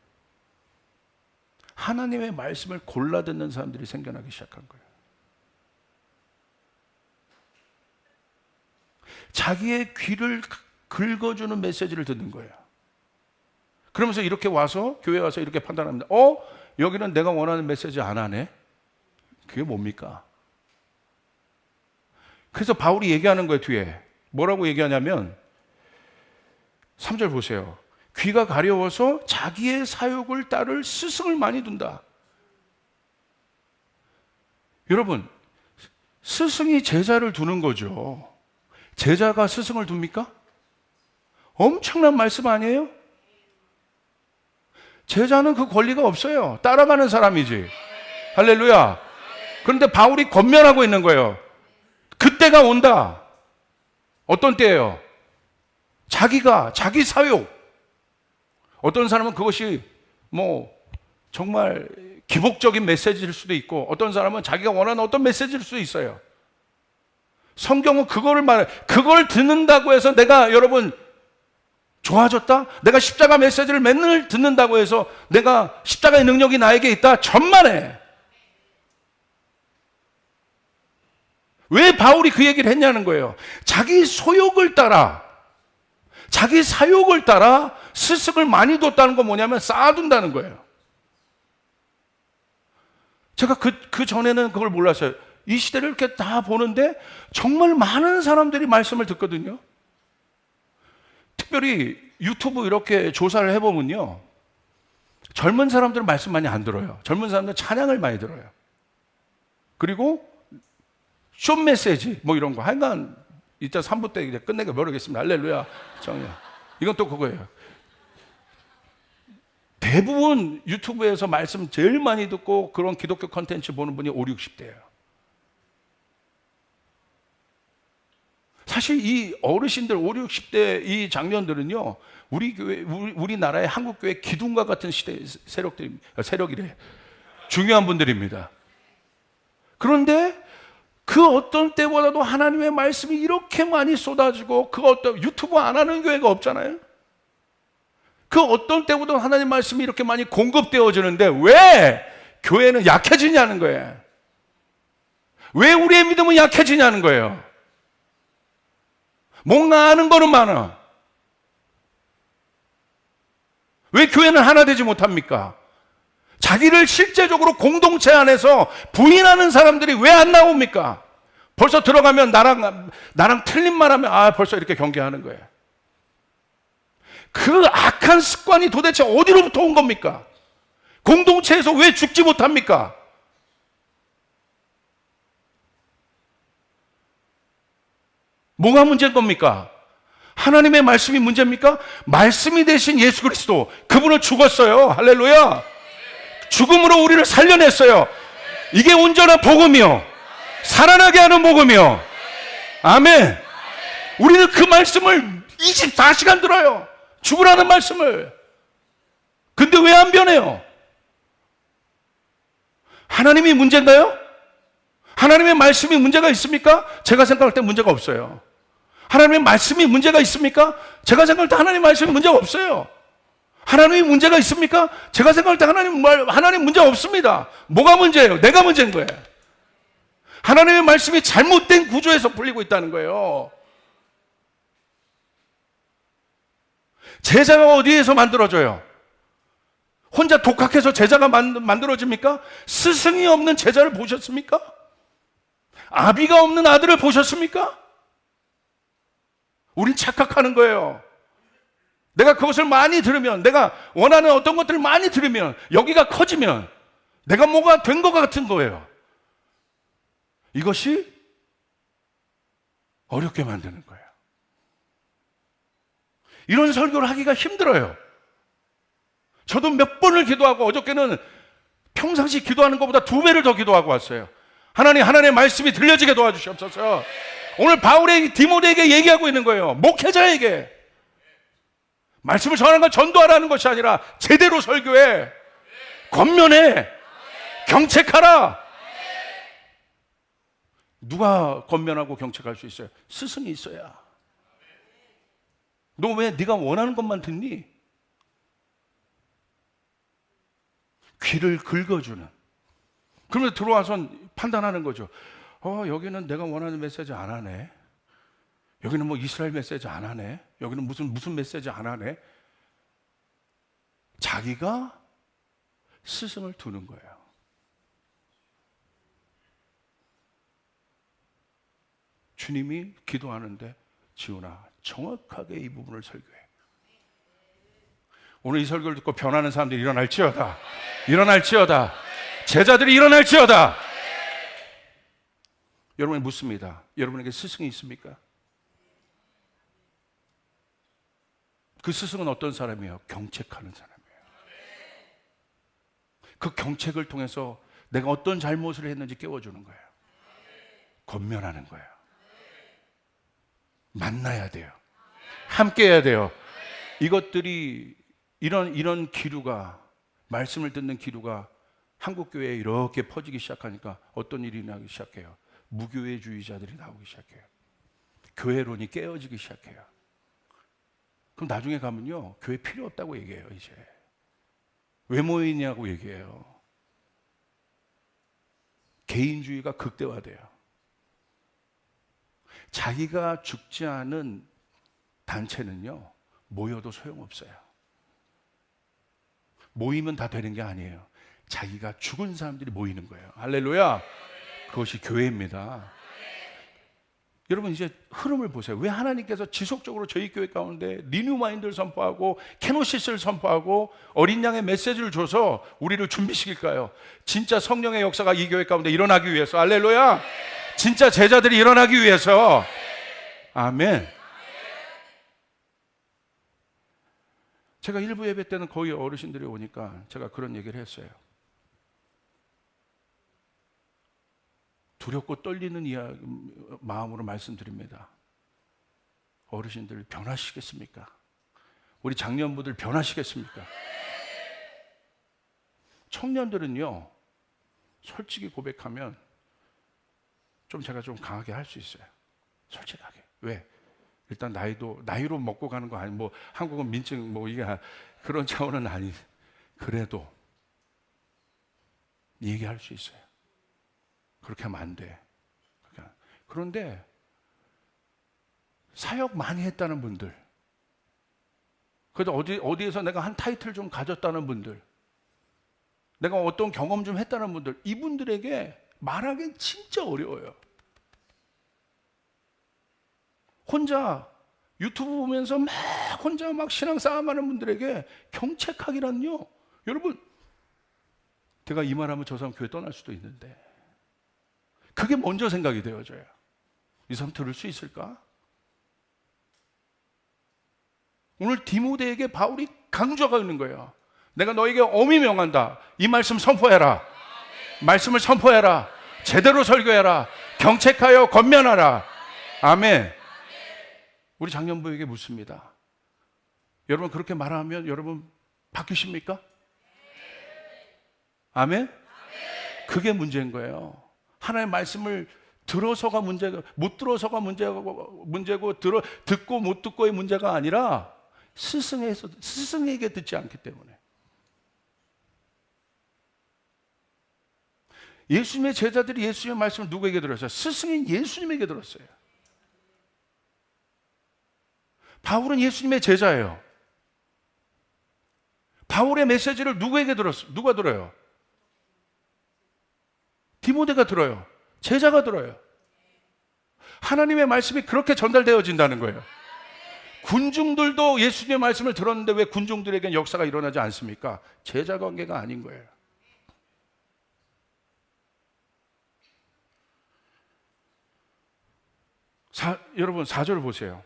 하나님의 말씀을 골라 듣는 사람들이 생겨나기 시작한 거예요. 자기의 귀를 긁어주는 메시지를 듣는 거예요. 그러면서 이렇게 와서 교회 와서 이렇게 판단합니다. 여기는 내가 원하는 메시지 안 하네. 그게 뭡니까? 그래서 바울이 얘기하는 거예요. 뒤에 뭐라고 얘기하냐면 3절 보세요. 귀가 가려워서 자기의 사욕을 따를 스승을 많이 둔다. 여러분, 스승이 제자를 두는 거죠. 제자가 스승을 둡니까? 엄청난 말씀 아니에요? 제자는 그 권리가 없어요. 따라가는 사람이지. 할렐루야. 그런데 바울이 권면하고 있는 거예요. 그때가 온다. 어떤 때예요? 자기 사욕. 어떤 사람은 그것이 정말 기복적인 메시지일 수도 있고, 어떤 사람은 자기가 원하는 어떤 메시지일 수도 있어요. 성경은 그걸 듣는다고 해서 내가 여러분 좋아졌다? 내가 십자가 메시지를 맨날 듣는다고 해서 내가 십자가의 능력이 나에게 있다? 천만에. 왜 바울이 그 얘기를 했냐는 거예요. 자기 소욕을 따라, 자기 사욕을 따라 스승을 많이 뒀다는 건 뭐냐면 쌓아둔다는 거예요. 제가 그 전에는 그걸 몰랐어요. 이 시대를 이렇게 다 보는데 정말 많은 사람들이 말씀을 듣거든요. 특별히 유튜브 이렇게 조사를 해보면요, 젊은 사람들은 말씀 많이 안 들어요. 젊은 사람들은 찬양을 많이 들어요. 그리고 숏 메시지 이런 거 하여간 이따 3부 때 이제 끝내게 모르겠습니다. 할렐루야. 이건 또 그거예요. 대부분 유튜브에서 말씀 제일 많이 듣고 그런 기독교 컨텐츠 보는 분이 5, 60대예요. 사실 이 어르신들 5, 60대 이 장년들은요, 우리나라의 한국교회 기둥과 같은 세력이래. 중요한 분들입니다. 그런데 그 어떤 때보다도 하나님의 말씀이 이렇게 많이 쏟아지고, 유튜브 안 하는 교회가 없잖아요. 그 어떤 때보다 하나님 말씀이 이렇게 많이 공급되어지는데 왜 교회는 약해지냐는 거예요. 왜 우리의 믿음은 약해지냐는 거예요. 뭔가 아는 거는 많아. 왜 교회는 하나 되지 못합니까? 자기를 실제적으로 공동체 안에서 부인하는 사람들이 왜 안 나옵니까? 벌써 들어가면 나랑 틀린 말하면 벌써 이렇게 경계하는 거예요. 그 악한 습관이 도대체 어디로부터 온 겁니까? 공동체에서 왜 죽지 못합니까? 뭐가 문제인 겁니까? 하나님의 말씀이 문제입니까? 말씀이 되신 예수 그리스도, 그분은 죽었어요. 할렐루야. 죽음으로 우리를 살려냈어요. 이게 온전한 복음이요, 살아나게 하는 복음이요. 아멘. 우리는 그 말씀을 24시간 들어요. 죽으라는 말씀을. 근데 왜 안 변해요? 하나님이 문제인가요? 하나님의 말씀이 문제가 있습니까? 제가 생각할 때 문제가 없어요. 하나님의 말씀이 문제가 있습니까? 제가 생각할 때 하나님의 말씀이 문제가 없어요. 하나님이 문제가 있습니까? 제가 생각할 때 하나님 문제 없습니다. 뭐가 문제예요? 내가 문제인 거예요. 하나님의 말씀이 잘못된 구조에서 풀리고 있다는 거예요. 제자가 어디에서 만들어져요? 혼자 독학해서 제자가 만들어집니까? 스승이 없는 제자를 보셨습니까? 아비가 없는 아들을 보셨습니까? 우린 착각하는 거예요. 내가 그것을 많이 들으면, 내가 원하는 어떤 것들을 많이 들으면, 여기가 커지면 내가 뭐가 된 것 같은 거예요. 이것이 어렵게 만드는 거예요. 이런 설교를 하기가 힘들어요. 저도 몇 번을 기도하고 어저께는 평상시 기도하는 것보다 2배를 더 기도하고 왔어요. 하나님, 하나님의 말씀이 들려지게 도와주시옵소서. 오늘 바울이 디모데에게 얘기하고 있는 거예요. 목회자에게. 말씀을 전하는 건 전도하라는 것이 아니라 제대로 설교해. 권면해. 경책하라. 누가 권면하고 경책할 수 있어요? 스승이 있어야. 너 왜 네가 원하는 것만 듣니? 귀를 긁어주는. 그러면 들어와서 판단하는 거죠. 여기는 내가 원하는 메시지 안 하네. 여기는 뭐 이스라엘 메시지 안 하네. 여기는 무슨 메시지 안 하네. 자기가 스승을 두는 거예요. 주님이 기도하는데 지훈아, 정확하게 이 부분을 설교해. 오늘 이 설교를 듣고 변하는 사람들이 일어날지어다. 일어날지어다. 제자들이 일어날지어다. 여러분이 묻습니다. 여러분에게 스승이 있습니까? 그 스승은 어떤 사람이에요? 경책하는 사람이에요. 그 경책을 통해서 내가 어떤 잘못을 했는지 깨워주는 거예요. 권면하는 거예요. 만나야 돼요. 함께 해야 돼요. 이것들이 이런 기류가, 말씀을 듣는 기류가 한국교회에 이렇게 퍼지기 시작하니까 어떤 일이 나기 시작해요? 무교회주의자들이 나오기 시작해요. 교회론이 깨어지기 시작해요. 그럼 나중에 가면요, 교회 필요 없다고 얘기해요. 이제 왜 모이냐고 얘기해요. 개인주의가 극대화돼요. 자기가 죽지 않은 단체는요, 모여도 소용없어요. 모이면 다 되는 게 아니에요. 자기가 죽은 사람들이 모이는 거예요. 할렐루야. 그것이 교회입니다. 여러분, 이제 흐름을 보세요. 왜 하나님께서 지속적으로 저희 교회 가운데 리뉴 마인드를 선포하고 케노시스를 선포하고 어린 양의 메시지를 줘서 우리를 준비시킬까요? 진짜 성령의 역사가 이 교회 가운데 일어나기 위해서. 할렐루야. 진짜 제자들이 일어나기 위해서. 아멘. 제가 일부 예배 때는 거의 어르신들이 오니까 제가 그런 얘기를 했어요. 두렵고 떨리는 마음으로 말씀드립니다. 어르신들 변하시겠습니까? 우리 장년부들 변하시겠습니까? 청년들은요, 솔직히 고백하면 제가 좀 강하게 할 수 있어요. 솔직하게. 왜? 일단 나이로 먹고 가는 거 아니, 뭐 한국은 민증 이게 그런 차원은 아니. 그래도 얘기할 수 있어요. 그렇게 하면 안 돼. 그런데 사역 많이 했다는 분들, 그래도 어디에서 내가 한 타이틀 좀 가졌다는 분들, 내가 어떤 경험 좀 했다는 분들, 이분들에게 말하기는 진짜 어려워요. 혼자 유튜브 보면서 혼자 신앙 싸움하는 분들에게 경책하기란요. 여러분, 제가 이 말하면 저 사람 교회 떠날 수도 있는데 그게 먼저 생각이 되어져요. 이 사람 들을 수 있을까? 오늘 디모데에게 바울이 강조하고 있는 거예요. 내가 너에게 엄히 명한다. 이 말씀 선포해라. 말씀을 선포해라. 제대로 설교해라. 경책하여 권면하라. 아멘. 우리 장년부에게 묻습니다. 여러분, 그렇게 말하면 여러분 바뀌십니까? 아멘? 그게 문제인 거예요. 하나님의 말씀을 들어서가 문제가, 못 들어서가 문제고 듣고 못 듣고의 문제가 아니라 스승에게 듣지 않기 때문에. 예수님의 제자들이 예수님의 말씀을 누구에게 들었어요? 스승인 예수님에게 들었어요. 바울은 예수님의 제자예요. 바울의 메시지를 누구에게 들었어요? 누가 들어요? 디모데가 들어요. 제자가 들어요. 하나님의 말씀이 그렇게 전달되어진다는 거예요. 군중들도 예수님의 말씀을 들었는데 왜 군중들에겐 역사가 일어나지 않습니까? 제자 관계가 아닌 거예요. 여러분 4절 보세요.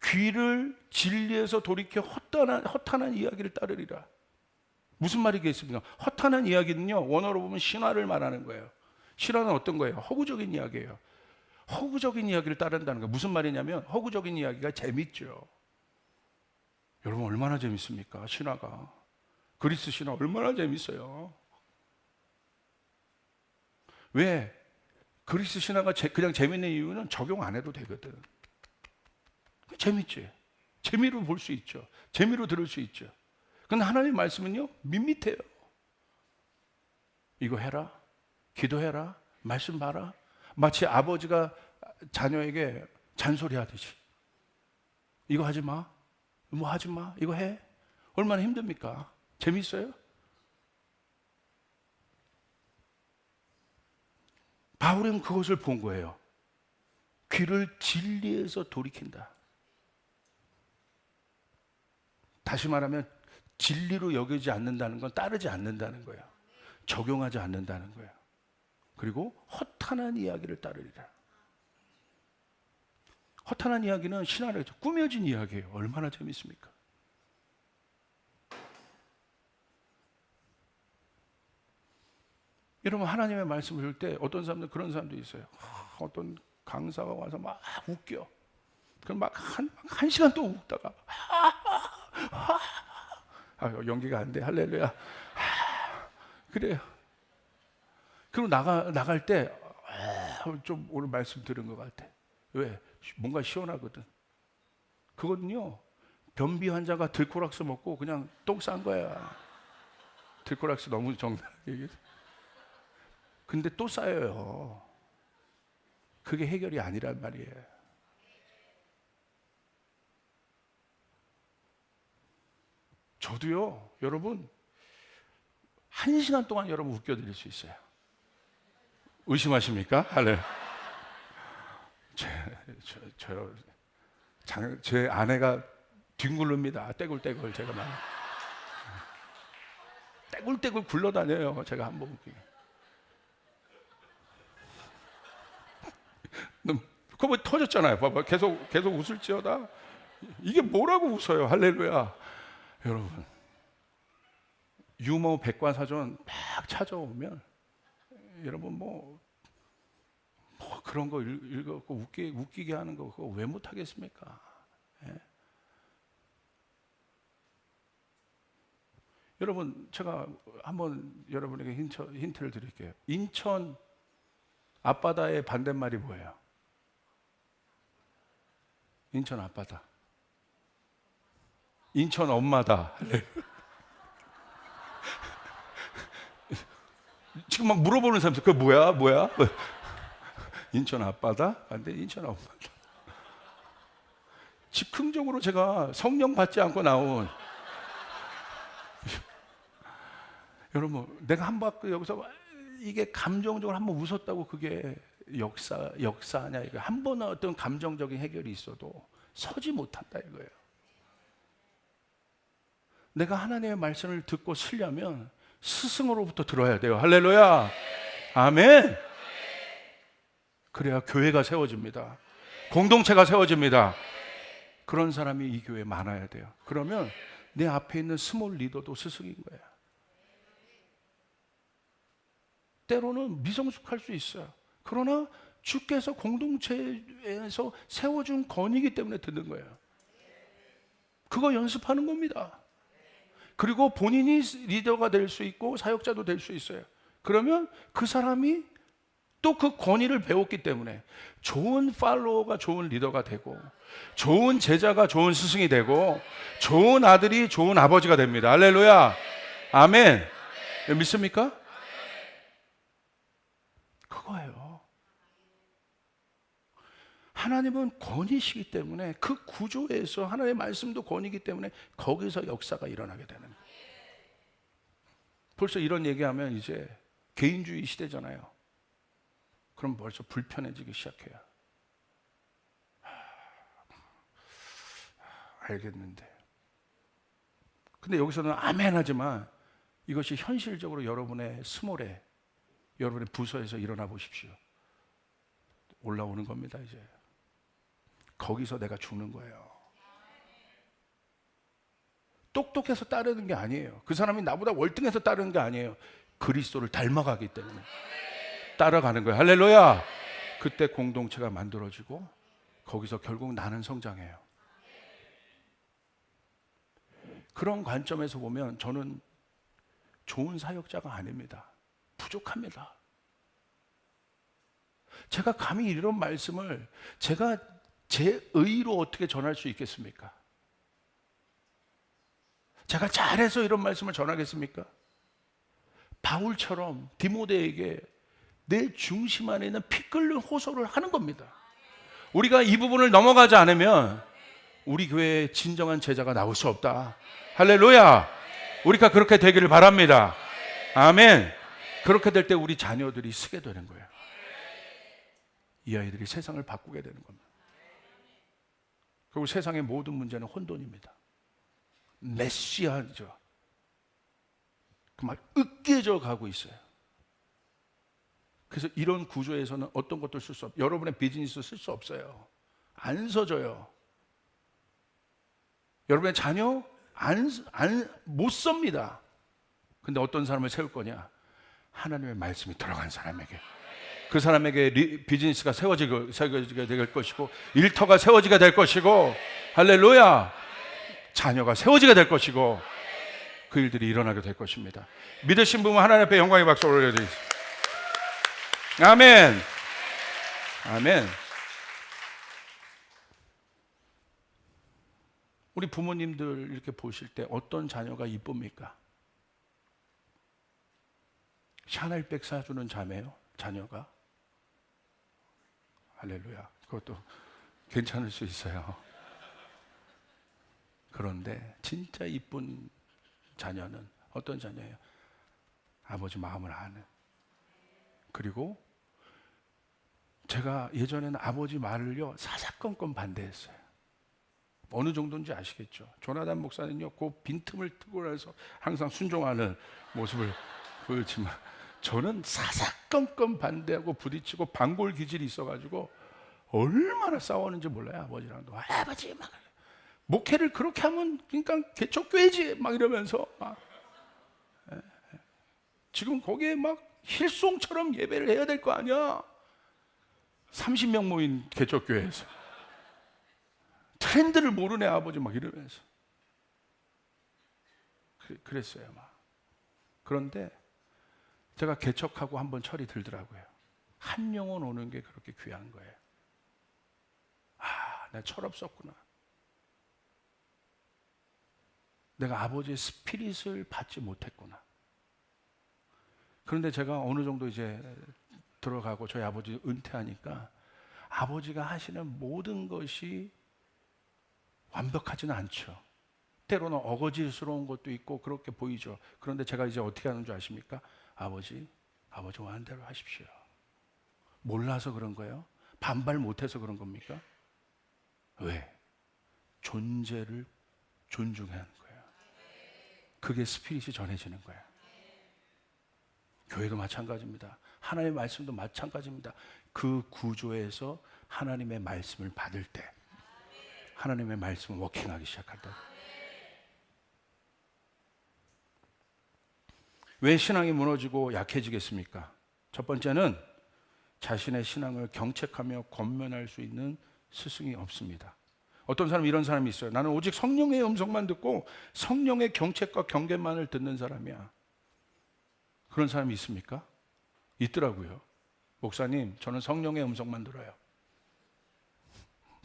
귀를 진리에서 돌이켜 허탄한 이야기를 따르리라. 무슨 말이겠습니까? 허탄한 이야기는요, 원어로 보면 신화를 말하는 거예요. 신화는 어떤 거예요? 허구적인 이야기예요. 허구적인 이야기를 따른다는 거. 무슨 말이냐면 허구적인 이야기가 재밌죠. 여러분 얼마나 재밌습니까? 신화가. 그리스 신화 얼마나 재밌어요. 왜? 그리스 신화가 그냥 재밌는 이유는 적용 안 해도 되거든. 재밌지. 재미로 볼 수 있죠. 재미로 들을 수 있죠. 근데 하나님의 말씀은요, 밋밋해요. 이거 해라, 기도해라, 말씀 봐라. 마치 아버지가 자녀에게 잔소리하듯이. 이거 하지 마, 뭐 하지 마, 이거 해. 얼마나 힘듭니까? 재밌어요? 바울은 그것을 본 거예요. 귀를 진리에서 돌이킨다. 다시 말하면 진리로 여기지 않는다는 건 따르지 않는다는 거예요. 적용하지 않는다는 거예요. 그리고 허탄한 이야기를 따르리라. 허탄한 이야기는 신화를 꾸며진 이야기예요. 얼마나 재밌습니까? 여러분 하나님의 말씀을 들을 때 어떤 사람들 그런 사람도 있어요. 어떤 강사가 와서 막 웃겨. 그럼 막 한 시간 또 웃다가 연기가 안 돼. 할렐루야. 그래요. 그리고 나갈 때 좀 오늘 말씀 들은 것 같아. 왜? 뭔가 시원하거든. 그거는요, 변비 환자가 들코락스 먹고 그냥 똥 싼 거야. 들코락스 너무 정당하게 얘기해서. 근데 또 쌓여요. 그게 해결이 아니란 말이에요. 저도요, 여러분, 1시간 동안 여러분 웃겨드릴 수 있어요. 의심하십니까? 할래. 제 아내가 뒹굴릅니다. 떼굴떼굴 제가 막 떼굴떼굴 굴러다녀요. 제가 한번 웃기게. 그거 뭐 터졌잖아요. 봐봐. 계속 웃을지어다. 이게 뭐라고 웃어요. 할렐루야. 여러분, 유머 백과사전 막 찾아오면 여러분 뭐 그런 거 읽어갖고 웃기게 하는 거 그거 왜 못하겠습니까? 예? 여러분 제가 한번 여러분에게 힌트를 드릴게요. 인천 앞바다의 반대말이 뭐예요? 인천 앞바다. 인천 엄마다. 지금 막 물어보는 사람들 그거 뭐야? 인천 앞바다? 근데 인천 엄마다. 즉흥적으로 제가 성령 받지 않고 나온 여러분, 내가 한번 여기서 이게 감정적으로 한번 웃었다고 그게 역사냐 이거. 한 번은 어떤 감정적인 해결이 있어도 서지 못한다 이거예요. 내가 하나님의 말씀을 듣고 쓰려면 스승으로부터 들어야 돼요. 할렐루야. 아멘. 그래야 교회가 세워집니다. 공동체가 세워집니다. 그런 사람이 이 교회에 많아야 돼요. 그러면 내 앞에 있는 스몰 리더도 스승인 거예요. 때로는 미성숙할 수 있어요. 그러나 주께서 공동체에서 세워준 건이기 때문에 듣는 거예요. 그거 연습하는 겁니다. 그리고 본인이 리더가 될 수 있고 사역자도 될 수 있어요. 그러면 그 사람이 또 그 권위를 배웠기 때문에 좋은 팔로워가 좋은 리더가 되고 좋은 제자가 좋은 스승이 되고 좋은 아들이 좋은 아버지가 됩니다. 할렐루야. 아멘. 믿습니까? 그거예요. 하나님은 권위시기 때문에 그 구조에서 하나님의 말씀도 권위이기 때문에 거기서 역사가 일어나게 되는 거예요. 벌써 이런 얘기하면 이제 개인주의 시대잖아요. 그럼 벌써 불편해지기 시작해요. 알겠는데. 근데 여기서는 아멘 하지만 이것이 현실적으로 여러분의 스몰에 여러분의 부서에서 일어나 보십시오. 올라오는 겁니다. 이제 거기서 내가 죽는 거예요. 똑똑해서 따르는 게 아니에요. 그 사람이 나보다 월등해서 따르는 게 아니에요. 그리스도를 닮아가기 때문에 따라가는 거예요. 할렐루야. 그때 공동체가 만들어지고 거기서 결국 나는 성장해요. 그런 관점에서 보면 저는 좋은 사역자가 아닙니다. 부족합니다. 제가 감히 이런 말씀을 제가 제 의로 어떻게 전할 수 있겠습니까? 제가 잘해서 이런 말씀을 전하겠습니까? 바울처럼 디모데에게 내 중심 안에 있는 피 끓는 호소를 하는 겁니다. 우리가 이 부분을 넘어가지 않으면 우리 교회에 진정한 제자가 나올 수 없다. 할렐루야. 우리가 그렇게 되기를 바랍니다. 아멘. 그렇게 될 때 우리 자녀들이 쓰게 되는 거예요. 이 아이들이 세상을 바꾸게 되는 겁니다. 그리고 세상의 모든 문제는 혼돈입니다. 메시아죠. 막 으깨져 가고 있어요. 그래서 이런 구조에서는 어떤 것도 쓸 수 없어요. 여러분의 비즈니스 쓸 수 없어요. 안 써져요. 여러분의 자녀 못 씁니다. 근데 어떤 사람을 세울 거냐? 하나님의 말씀이 들어간 사람에게. 그 사람에게 비즈니스가 세워지게 될 것이고, 일터가 세워지게 될 것이고, 할렐루야. 자녀가 세워지게 될 것이고, 그 일들이 일어나게 될 것입니다. 믿으신 분은 하나님 앞에 영광의 박수를 올려드리겠습니다. 아멘. 아멘. 우리 부모님들 이렇게 보실 때 어떤 자녀가 이쁩니까? 샤넬백 사주는 자녀가? 할렐루야. 그것도 괜찮을 수 있어요. 그런데 진짜 이쁜 자녀는 어떤 자녀예요? 아버지 마음을 아는. 그리고 제가 예전에는 아버지 말을요 사사건건 반대했어요. 어느 정도인지 아시겠죠? 조나단 목사는요 그 빈틈을 트고 나서 항상 순종하는 모습을 보였지만, 저는 사사건건 반대하고 부딪히고 반골 기질이 있어가지고 얼마나 싸웠는지 몰라요. 아버지랑도 아버지 막 목회를 그렇게 하면 그러니까 개척교회지 막 이러면서 막. 지금 거기에 막 힐송처럼 예배를 해야 될 거 아니야. 30명 모인 개척교회에서 트렌드를 모르네 아버지 막 이러면서 그랬어요 막. 그런데 제가 개척하고 한번 철이 들더라고요. 한 영혼 오는 게 그렇게 귀한 거예요. 아, 내가 철없었구나. 내가 아버지의 스피릿을 받지 못했구나. 그런데 제가 어느 정도 이제 들어가고 저희 아버지 은퇴하니까 아버지가 하시는 모든 것이 완벽하지는 않죠. 때로는 어거지스러운 것도 있고 그렇게 보이죠. 그런데 제가 이제 어떻게 하는 줄 아십니까? 아버지 원하는 대로 하십시오. 몰라서 그런 거예요? 반발 못해서 그런 겁니까? 왜? 존재를 존중해야 하는 거예요. 그게 스피릿이 전해지는 거예요. 교회도 마찬가지입니다. 하나님의 말씀도 마찬가지입니다. 그 구조에서 하나님의 말씀을 받을 때 하나님의 말씀은 워킹하기 시작한다. 왜 신앙이 무너지고 약해지겠습니까? 첫 번째는 자신의 신앙을 경책하며 권면할 수 있는 스승이 없습니다. 어떤 사람 이런 사람이 있어요. 나는 오직 성령의 음성만 듣고 성령의 경책과 경계만을 듣는 사람이야. 그런 사람이 있습니까? 있더라고요. 목사님, 저는 성령의 음성만 들어요.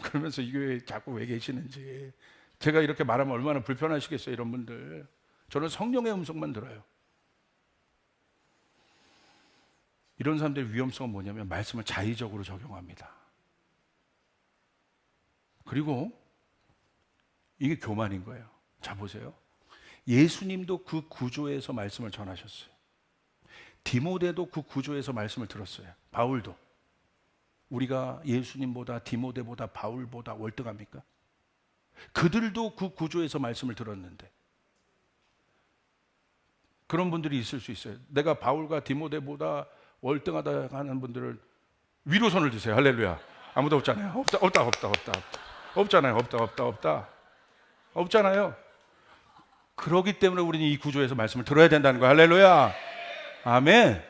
그러면서 이 교회에 자꾸 왜 계시는지. 제가 이렇게 말하면 얼마나 불편하시겠어요, 이런 분들. 저는 성령의 음성만 들어요. 이런 사람들의 위험성은 뭐냐면 말씀을 자의적으로 적용합니다. 그리고 이게 교만인 거예요. 자, 보세요. 예수님도 그 구조에서 말씀을 전하셨어요. 디모데도 그 구조에서 말씀을 들었어요. 바울도. 우리가 예수님보다 디모데보다 바울보다 월등합니까? 그들도 그 구조에서 말씀을 들었는데 그런 분들이 있을 수 있어요. 내가 바울과 디모데보다 월등하다 하는 분들을 위로 손을 드세요. 할렐루야. 아무도 없잖아요. 없잖아요. 없잖아요. 그러기 때문에 우리는 이 구조에서 말씀을 들어야 된다는 거야. 할렐루야. 아멘.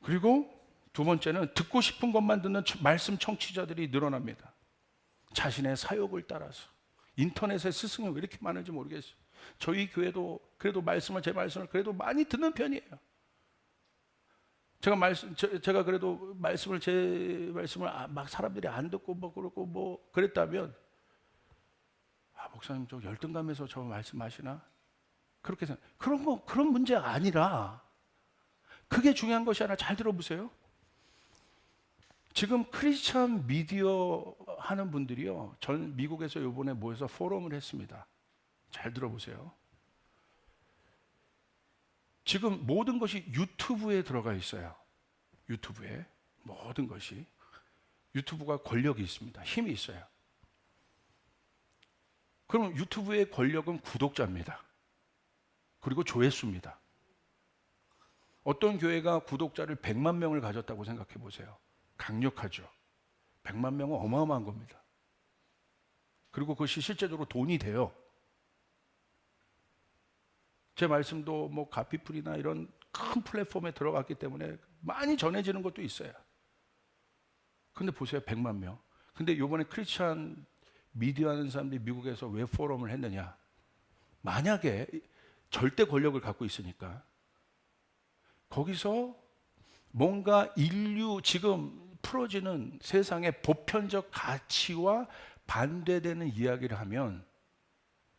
그리고 두 번째는 듣고 싶은 것만 듣는 말씀 청취자들이 늘어납니다. 자신의 사욕을 따라서. 인터넷에 스승이 왜 이렇게 많은지 모르겠어요. 저희 교회도 그래도 제 말씀을 그래도 많이 듣는 편이에요. 제가 그래도 제 말씀을 막 사람들이 안 듣고 뭐 그렇고 뭐 그랬다면, 목사님 좀 열등감에서 저 말씀하시나? 그렇게 생각. 그런 문제가 아니라, 그게 중요한 것이 아니라, 잘 들어보세요. 지금 크리스천 미디어 하는 분들이요, 전 미국에서 이번에 모여서 포럼을 했습니다. 잘 들어보세요. 지금 모든 것이 유튜브에 들어가 있어요. 유튜브에 모든 것이. 유튜브가 권력이 있습니다. 힘이 있어요. 그럼 유튜브의 권력은 구독자입니다. 그리고 조회수입니다. 어떤 교회가 구독자를 100만 명을 가졌다고 생각해 보세요. 강력하죠. 100만 명은 어마어마한 겁니다. 그리고 그것이 실제적으로 돈이 돼요. 제 말씀도 뭐 가피풀이나 이런 큰 플랫폼에 들어갔기 때문에 많이 전해지는 것도 있어요. 근데 보세요, 100만 명. 근데 이번에 크리스찬 미디어 하는 사람들이 미국에서 왜 포럼을 했느냐? 만약에 절대 권력을 갖고 있으니까 거기서 뭔가 인류 지금 풀어지는 세상의 보편적 가치와 반대되는 이야기를 하면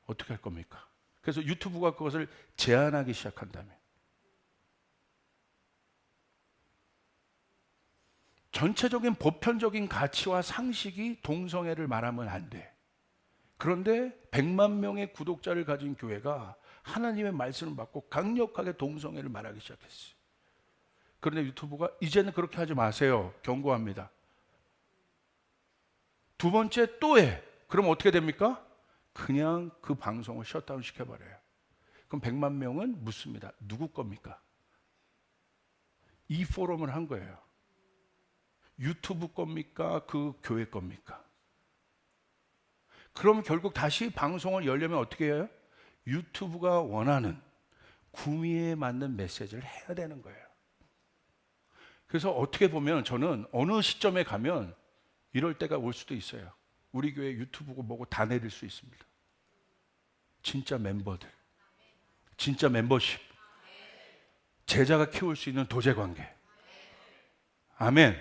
어떻게 할 겁니까? 그래서 유튜브가 그것을 제한하기 시작한다면, 전체적인 보편적인 가치와 상식이 동성애를 말하면 안 돼. 그런데 100만 명의 구독자를 가진 교회가 하나님의 말씀을 받고 강력하게 동성애를 말하기 시작했어요. 그런데 유튜브가 이제는 그렇게 하지 마세요. 경고합니다. 두 번째 또 해. 그럼 어떻게 됩니까? 그냥 그 방송을 셧다운 시켜버려요. 그럼 100만 명은 묻습니다. 누구 겁니까? 이 포럼을 한 거예요. 유튜브 겁니까? 그 교회 겁니까? 그럼 결국 다시 방송을 열려면 어떻게 해요? 유튜브가 원하는 구미에 맞는 메시지를 해야 되는 거예요. 그래서 어떻게 보면 저는 어느 시점에 가면 이럴 때가 올 수도 있어요. 우리 교회 유튜브고 뭐고 다 내릴 수 있습니다. 진짜 멤버들, 진짜 멤버십, 제자가 키울 수 있는 도제관계. 아멘.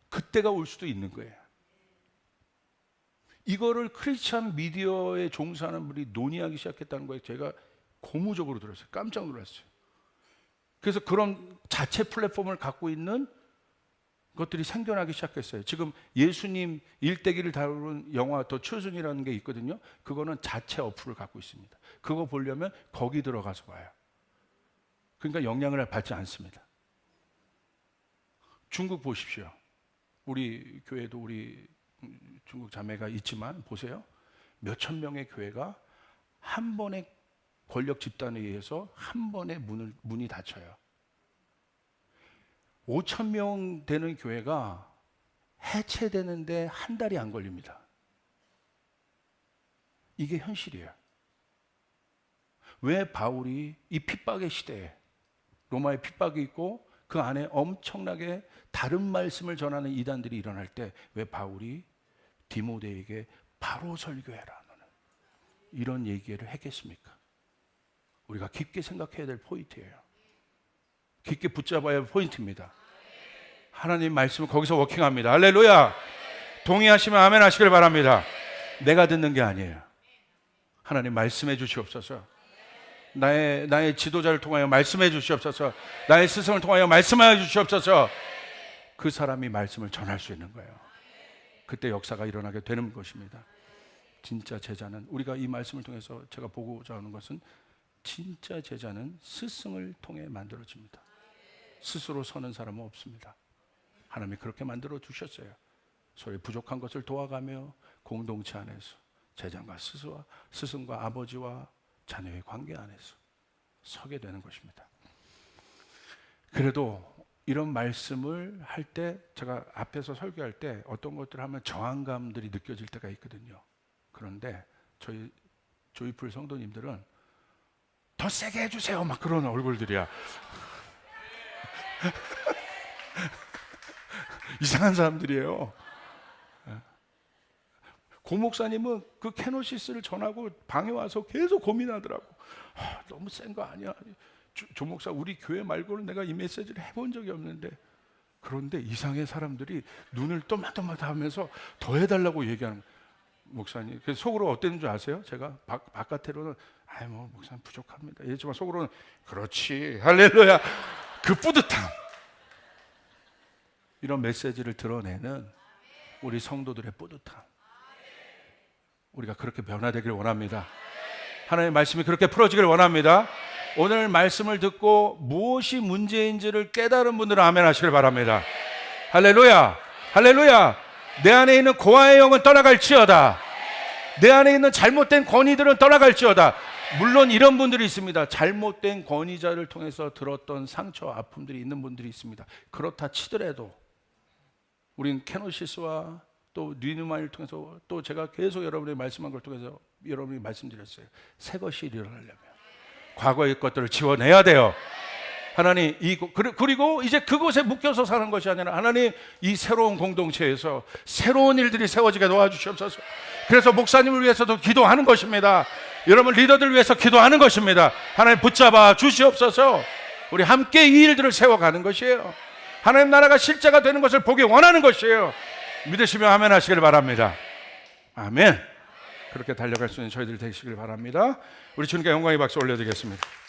그때가 올 수도 있는 거예요. 이거를 크리스찬 미디어에 종사하는 분이 논의하기 시작했다는 거예요. 제가 고무적으로 들었어요. 깜짝 놀랐어요. 그래서 그런 자체 플랫폼을 갖고 있는 것들이 생겨나기 시작했어요. 지금 예수님 일대기를 다루는 영화 더 초순이라는 게 있거든요. 그거는 자체 어플을 갖고 있습니다. 그거 보려면 거기 들어가서 봐요. 그러니까 영향을 받지 않습니다. 중국 보십시오. 우리 교회도 우리 중국 자매가 있지만 보세요. 몇천 명의 교회가 한 번의 권력 집단에 의해서 한 번에 문이 닫혀요. 5천 명 되는 교회가 해체되는데 한 달이 안 걸립니다. 이게 현실이에요. 왜 바울이 이 핍박의 시대에, 로마의 핍박이 있고 그 안에 엄청나게 다른 말씀을 전하는 이단들이 일어날 때 왜 바울이 디모데에게 바로 설교해라 너는 이런 얘기를 했겠습니까? 우리가 깊게 생각해야 될 포인트예요. 깊게 붙잡아야 할 포인트입니다. 하나님 말씀은 거기서 워킹합니다. 할렐루야. 동의하시면 아멘 하시길 바랍니다. 내가 듣는 게 아니에요. 하나님 말씀해 주시옵소서. 나의 지도자를 통하여 말씀해 주시옵소서. 나의 스승을 통하여 말씀해 주시옵소서. 그 사람이 말씀을 전할 수 있는 거예요. 그때 역사가 일어나게 되는 것입니다. 진짜 제자는, 우리가 이 말씀을 통해서 제가 보고자 하는 것은, 진짜 제자는 스승을 통해 만들어집니다. 스스로 서는 사람은 없습니다. 하나님이 그렇게 만들어 주셨어요. 서로의 부족한 것을 도와가며 공동체 안에서 제자가 스승과 아버지와 자녀의 관계 안에서 서게 되는 것입니다. 그래도 이런 말씀을 할 때 제가 앞에서 설교할 때 어떤 것들을 하면 저항감들이 느껴질 때가 있거든요. 그런데 저희 조이풀 성도님들은 더 세게 해주세요 막 그런 얼굴들이야. 이상한 사람들이에요. 고 목사님은 그 케노시스를 전하고 방에 와서 계속 고민하더라고. 너무 센 거 아니야? 조 목사, 우리 교회 말고는 내가 이 메시지를 해본 적이 없는데. 그런데 이상의 사람들이 눈을 또마또마다 하면서 더 해달라고 얘기하는 거예요. 목사님, 그래서 속으로 어땠는 줄 아세요? 제가 바깥으로는 뭐 목사님 부족합니다 이랬지만 속으로는 그렇지 할렐루야, 그 뿌듯함. 이런 메시지를 드러내는 우리 성도들의 뿌듯함, 우리가 그렇게 변화되기를 원합니다. 하나님의 말씀이 그렇게 풀어지기를 원합니다. 오늘 말씀을 듣고 무엇이 문제인지를 깨달은 분들은 아멘 하시길 바랍니다. 할렐루야, 할렐루야. 내 안에 있는 고아의 영은 떠나갈지어다. 내 안에 있는 잘못된 권위들은 떠나갈지어다. 물론 이런 분들이 있습니다. 잘못된 권위자를 통해서 들었던 상처, 아픔들이 있는 분들이 있습니다. 그렇다 치더라도 우린 케노시스와 또 니누마를 통해서 또 제가 계속 여러분에게 말씀한 걸 통해서 여러분에게 말씀드렸어요. 새 것이 일어나려면 과거의 것들을 지워내야 돼요. 하나님, 그리고 이제 그곳에 묶여서 사는 것이 아니라 하나님, 이 새로운 공동체에서 새로운 일들이 세워지게 도와주시옵소서. 그래서 목사님을 위해서도 기도하는 것입니다. 여러분 리더들을 위해서 기도하는 것입니다. 하나님 붙잡아 주시옵소서. 우리 함께 이 일들을 세워가는 것이에요. 하나님 나라가 실제가 되는 것을 보기 원하는 것이에요. 믿으시며 아멘 하시길 바랍니다. 아멘. 그렇게 달려갈 수 있는 저희들 되시길 바랍니다. 우리 주님께 영광의 박수 올려드리겠습니다.